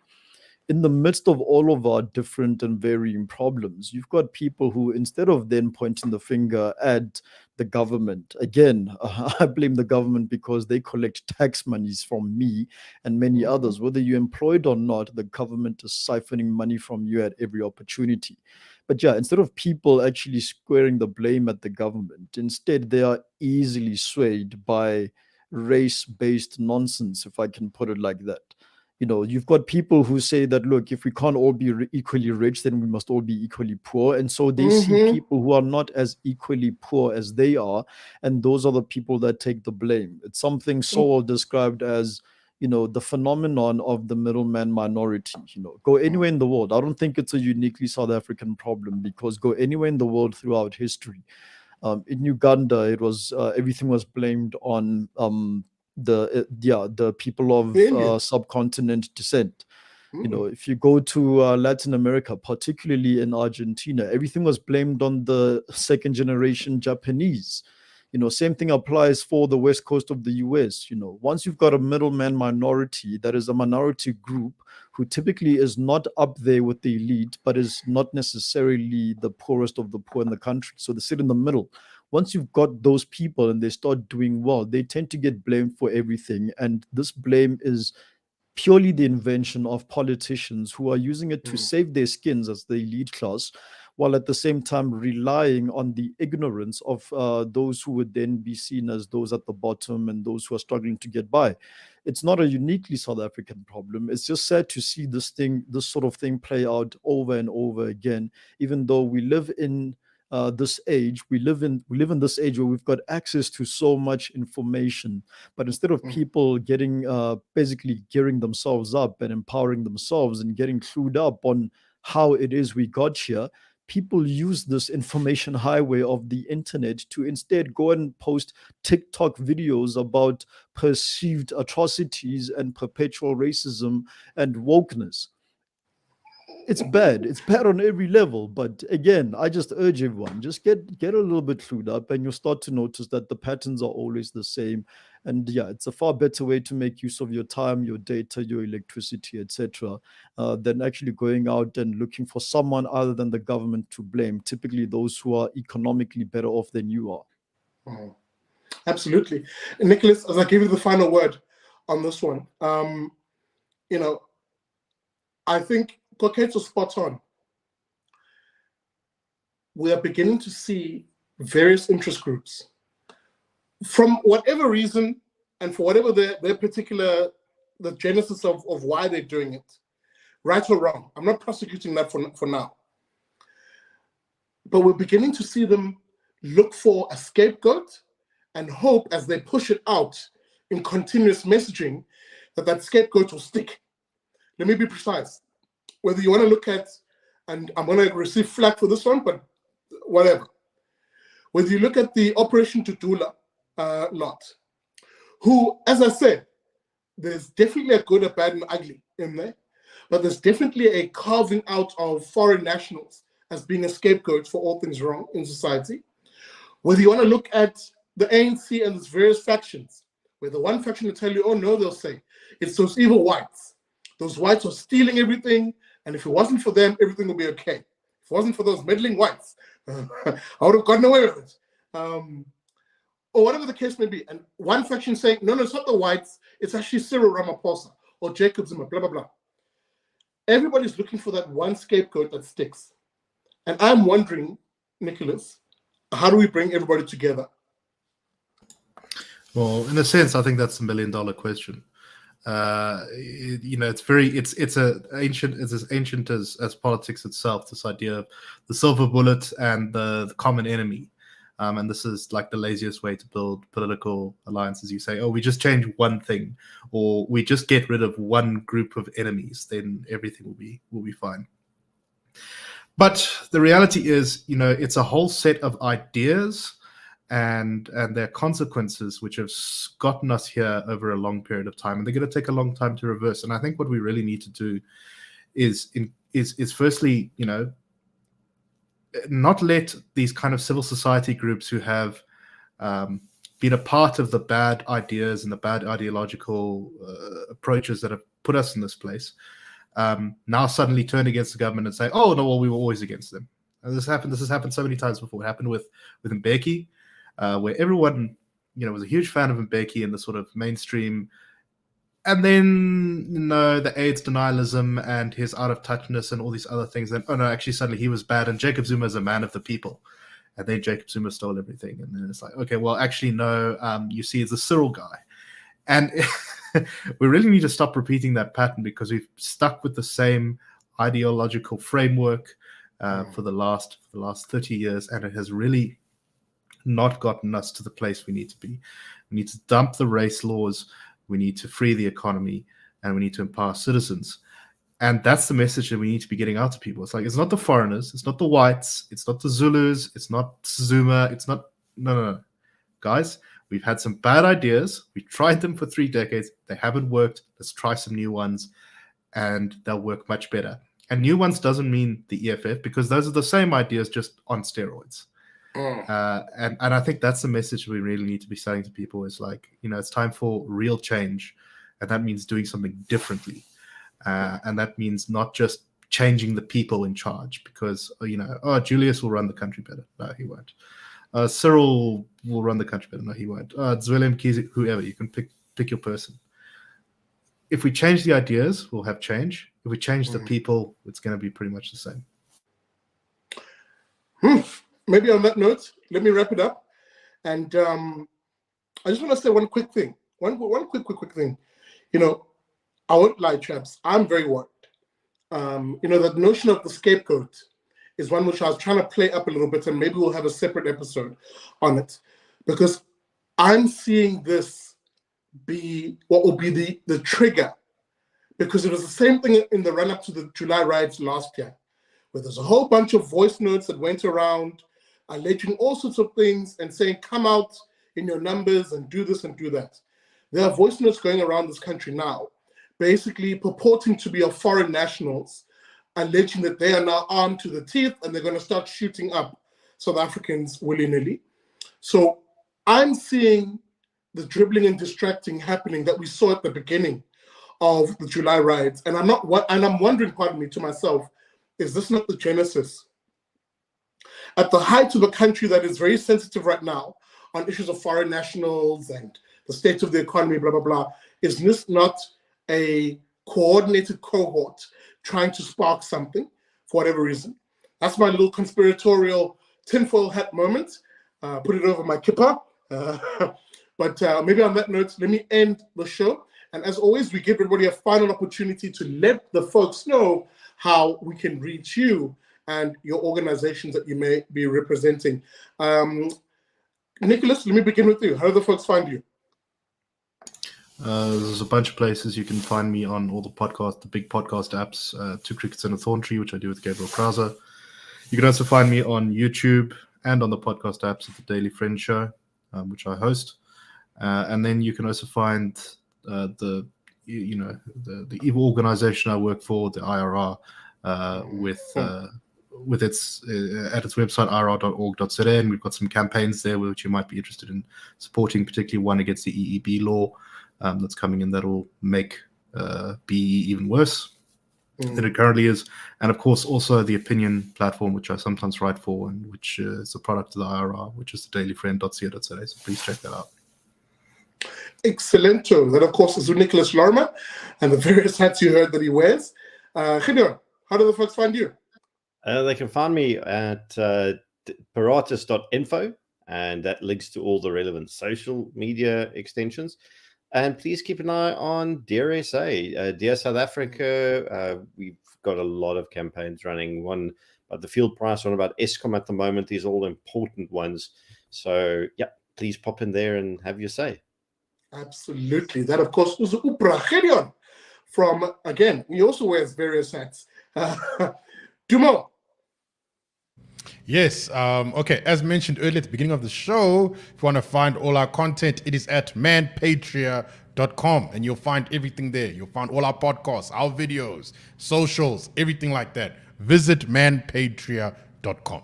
in the midst of all of our different and varying problems, you've got people who, instead of then pointing the finger at the government, again, I blame the government because they collect tax monies from me and many others. Whether you're employed or not, the government is siphoning money from you at every opportunity. But instead of people actually squaring the blame at the government, instead they are easily swayed by race-based nonsense, if I can put it like that. You've got people who say that, look, if we can't all be equally rich, then we must all be equally poor. And so they see people who are not as equally poor as they are. And those are the people that take the blame. It's something Saul described as, the phenomenon of the middleman minority. Go anywhere in the world. I don't think it's a uniquely South African problem, because go anywhere in the world throughout history. In Uganda, it was everything was blamed on the people of subcontinent descent. If you go to Latin America, particularly in Argentina, everything was blamed on the second generation Japanese. Same thing applies for the west coast of the US. Once you've got a middleman minority, that is a minority group who typically is not up there with the elite, but is not necessarily the poorest of the poor in the country. So they sit in the middle. Once you've got those people and they start doing well, they tend to get blamed for everything. And this blame is purely the invention of politicians who are using it to save their skins as the elite class, while at the same time relying on the ignorance of those who would then be seen as those at the bottom and those who are struggling to get by. It's not a uniquely South African problem. It's just sad to see this sort of thing play out over and over again, even though we live in this age, we live in this age where we've got access to so much information. But instead of people getting basically gearing themselves up and empowering themselves and getting clued up on how it is we got here, people use this information highway of the internet to instead go and post TikTok videos about perceived atrocities and perpetual racism and wokeness. It's bad. It's bad on every level. But again, I just urge everyone, just get a little bit clued up, and you'll start to notice that the patterns are always the same. And it's a far better way to make use of your time, your data, your electricity, etc., than actually going out and looking for someone other than the government to blame, typically those who are economically better off than you are. Absolutely. And Nicolas, as I give you the final word on this one, I think Koketso's spot on. We are beginning to see various interest groups, from whatever reason and for whatever their particular, the genesis of why they're doing it, right or wrong. I'm not prosecuting that for now. But we're beginning to see them look for a scapegoat and hope, as they push it out in continuous messaging, that scapegoat will stick. let me be precise. Whether you want to look at, and I'm going to receive flack for this one, but whatever. Whether you look at the Operation Tutula lot, who, as I said, there's definitely a good, a bad, and ugly in there, but there's definitely a carving out of foreign nationals as being a scapegoat for all things wrong in society. Whether you want to look at the ANC and its various factions, where the one faction will tell you, oh no, they'll say, it's those evil whites. Those whites are stealing everything, and if it wasn't for them, everything would be okay. If it wasn't for those meddling whites, I would have gotten away with it. Or whatever the case may be. And one faction saying, no, it's not the whites, it's actually Cyril Ramaphosa or Jacob Zuma, blah, blah, blah. Everybody's looking for that one scapegoat that sticks. And I'm wondering, Nicolas, how do we bring everybody together? Well, in a sense, I think that's the $1 million question. It's as ancient as politics itself. This idea of the silver bullet and the common enemy, and this is like the laziest way to build political alliances. You say, oh, we just change one thing, or we just get rid of one group of enemies, then everything will be fine. But the reality is, it's a whole set of ideas and their consequences which have gotten us here over a long period of time, and they're going to take a long time to reverse. And I think what we really need to do is firstly, not let these kind of civil society groups who have been a part of the bad ideas and the bad ideological approaches that have put us in this place now suddenly turn against the government and say, oh no, well, we were always against them. And this has happened so many times before. It happened with Bheki, where everyone was a huge fan of Bheki in the sort of mainstream, and then the AIDS denialism and his out of touchness and all these other things, and oh no, actually suddenly he was bad, and Jacob Zuma is a man of the people, and then Jacob Zuma stole everything, and then it's like, okay, well actually no, you see, it's the Cyril guy. And we really need to stop repeating that pattern, because we've stuck with the same ideological framework for the last 30 years, and it has really not gotten us to the place we need to be. We need to dump the race laws, we need to free the economy, and we need to empower citizens. And that's the message that we need to be getting out to people. It's like, it's not the foreigners, it's not the whites, it's not the Zulus, it's not Zuma, it's not, no. Guys, we've had some bad ideas. We tried them for 3 decades. They haven't worked. Let's try some new ones, and they'll work much better. And new ones doesn't mean the EFF, because those are the same ideas, just on steroids. And I think that's the message we really need to be saying to people, is like, it's time for real change. And that means doing something differently. And that means not just changing the people in charge, because, Julius will run the country better. No, he won't. Cyril will run the country better. No, he won't. Zwelem, Kizi, whoever, you can pick your person. If we change the ideas, we'll have change. If we change the people, it's going to be pretty much the same. Maybe on that note, let me wrap it up. And I just want to say one quick thing. One quick thing. I won't lie, chaps. I'm very worried. That notion of the scapegoat is one which I was trying to play up a little bit, and maybe we'll have a separate episode on it, because I'm seeing this be what will be the trigger, because it was the same thing in the run-up to the July riots last year, where there's a whole bunch of voice notes that went around alleging all sorts of things and saying, come out in your numbers and do this and do that. There are voice notes going around this country now, basically purporting to be of foreign nationals, alleging that they are now armed to the teeth and they're going to start shooting up South Africans willy-nilly. So I'm seeing the dribbling and distracting happening that we saw at the beginning of the July riots. And I'm wondering, pardon me, to myself, is this not the genesis? At the height of a country that is very sensitive right now on issues of foreign nationals and the state of the economy, blah, blah, blah, is this not a coordinated cohort trying to spark something for whatever reason? That's my little conspiratorial tinfoil hat moment. Put it over my kippa. But maybe on that note, let me end the show. And as always, we give everybody a final opportunity to let the folks know how we can reach you and your organizations that you may be representing. Nicolas, let me begin with you. How do the folks find you? There's a bunch of places you can find me on all the big podcast apps, Two Crickets and a Thorn Tree, which I do with Gabriel Krauser. You can also find me on YouTube and on the podcast apps at the Daily Friend Show, which I host. And then you can also find the evil organization I work for, the IRR, with its at its website irr.org.za, and we've got some campaigns there which you might be interested in supporting, particularly one against the EEB law that's coming in that will make BE even worse than it currently is, and of course also the opinion platform which I sometimes write for, and which is a product of the IRR, which is the dailyfriend.co.za. So please check that out. Excellento. That, of course, is Nicolas Lorimer and the various hats you heard that he wears. Gideon, how do the folks find you? They can find me at paratus.info, and that links to all the relevant social media extensions. And please keep an eye on Dear SA, Dear South Africa. We've got a lot of campaigns running. One about the fuel price, one about Eskom at the moment. These are all important ones. So, yeah, please pop in there and have your say. Absolutely. That, of course, was Upra Gideon from, again, he also wears various hats. Dumo. Yes. Okay. As mentioned earlier at the beginning of the show, if you want to find all our content, it is at manpatria.com, and you'll find everything there. You'll find all our podcasts, our videos, socials, everything like that. Visit manpatria.com.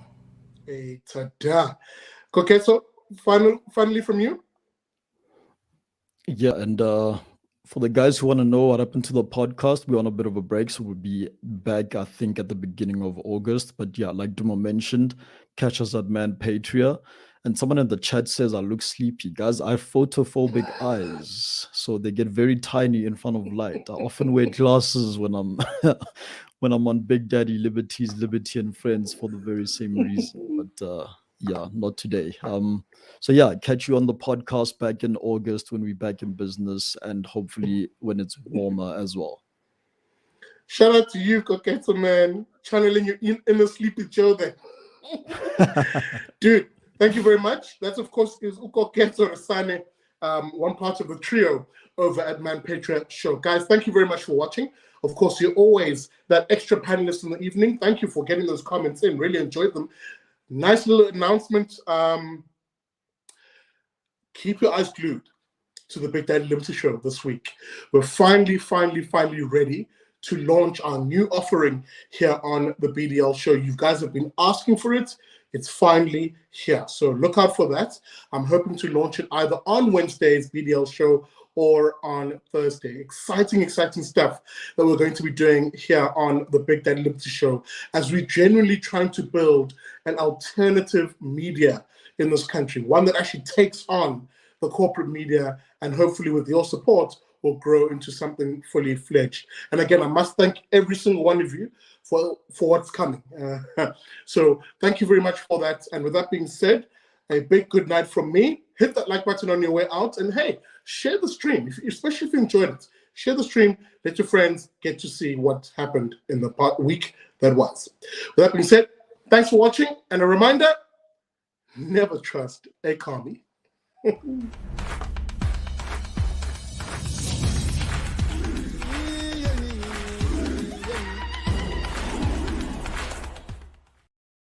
Hey, ta-da. Koketso, finally from you. Yeah, and for the guys who want to know what happened to the podcast, we're on a bit of a break, so we'll be back, I think, at the beginning of August. But yeah, like Dumo mentioned, catch us at Manpatria. And someone in the chat says I look sleepy. Guys, I have photophobic eyes, so they get very tiny in front of light. I often wear glasses when I'm when I'm on Big Daddy Liberty's Liberty and Friends for the very same reason. But yeah, not today. So yeah, catch you on the podcast back in August when we're back in business, and hopefully when it's warmer as well. Shout out to you, Koketso, man. Channeling your inner Sleepy Joe there. Dude, thank you very much. That, of course, is Koketso Resane, one part of the trio over at Manpatria Show. Guys, thank you very much for watching. Of course, you're always that extra panelist in the evening. Thank you for getting those comments in. Really enjoyed them. Nice little announcement. Keep your eyes glued to the Big Daddy Liberty Show this week. We're finally ready to launch our new offering here on the BDL Show. You guys have been asking for it. It's finally here. So look out for that. I'm hoping to launch it either on Wednesday's BDL Show or on Thursday. Exciting stuff that we're going to be doing here on the Big Daddy Liberty Show, as we're genuinely trying to build an alternative media in this country, one that actually takes on the corporate media, and hopefully with your support will grow into something fully fledged. And again, I must thank every single one of you for what's coming. So thank you very much for that. And with that being said, a big good night from me. Hit that like button on your way out, and hey, share the stream, especially if you enjoyed it. Share the stream, let your friends get to see what happened in the week that was. With that being said, thanks for watching, and a reminder, never trust a commie.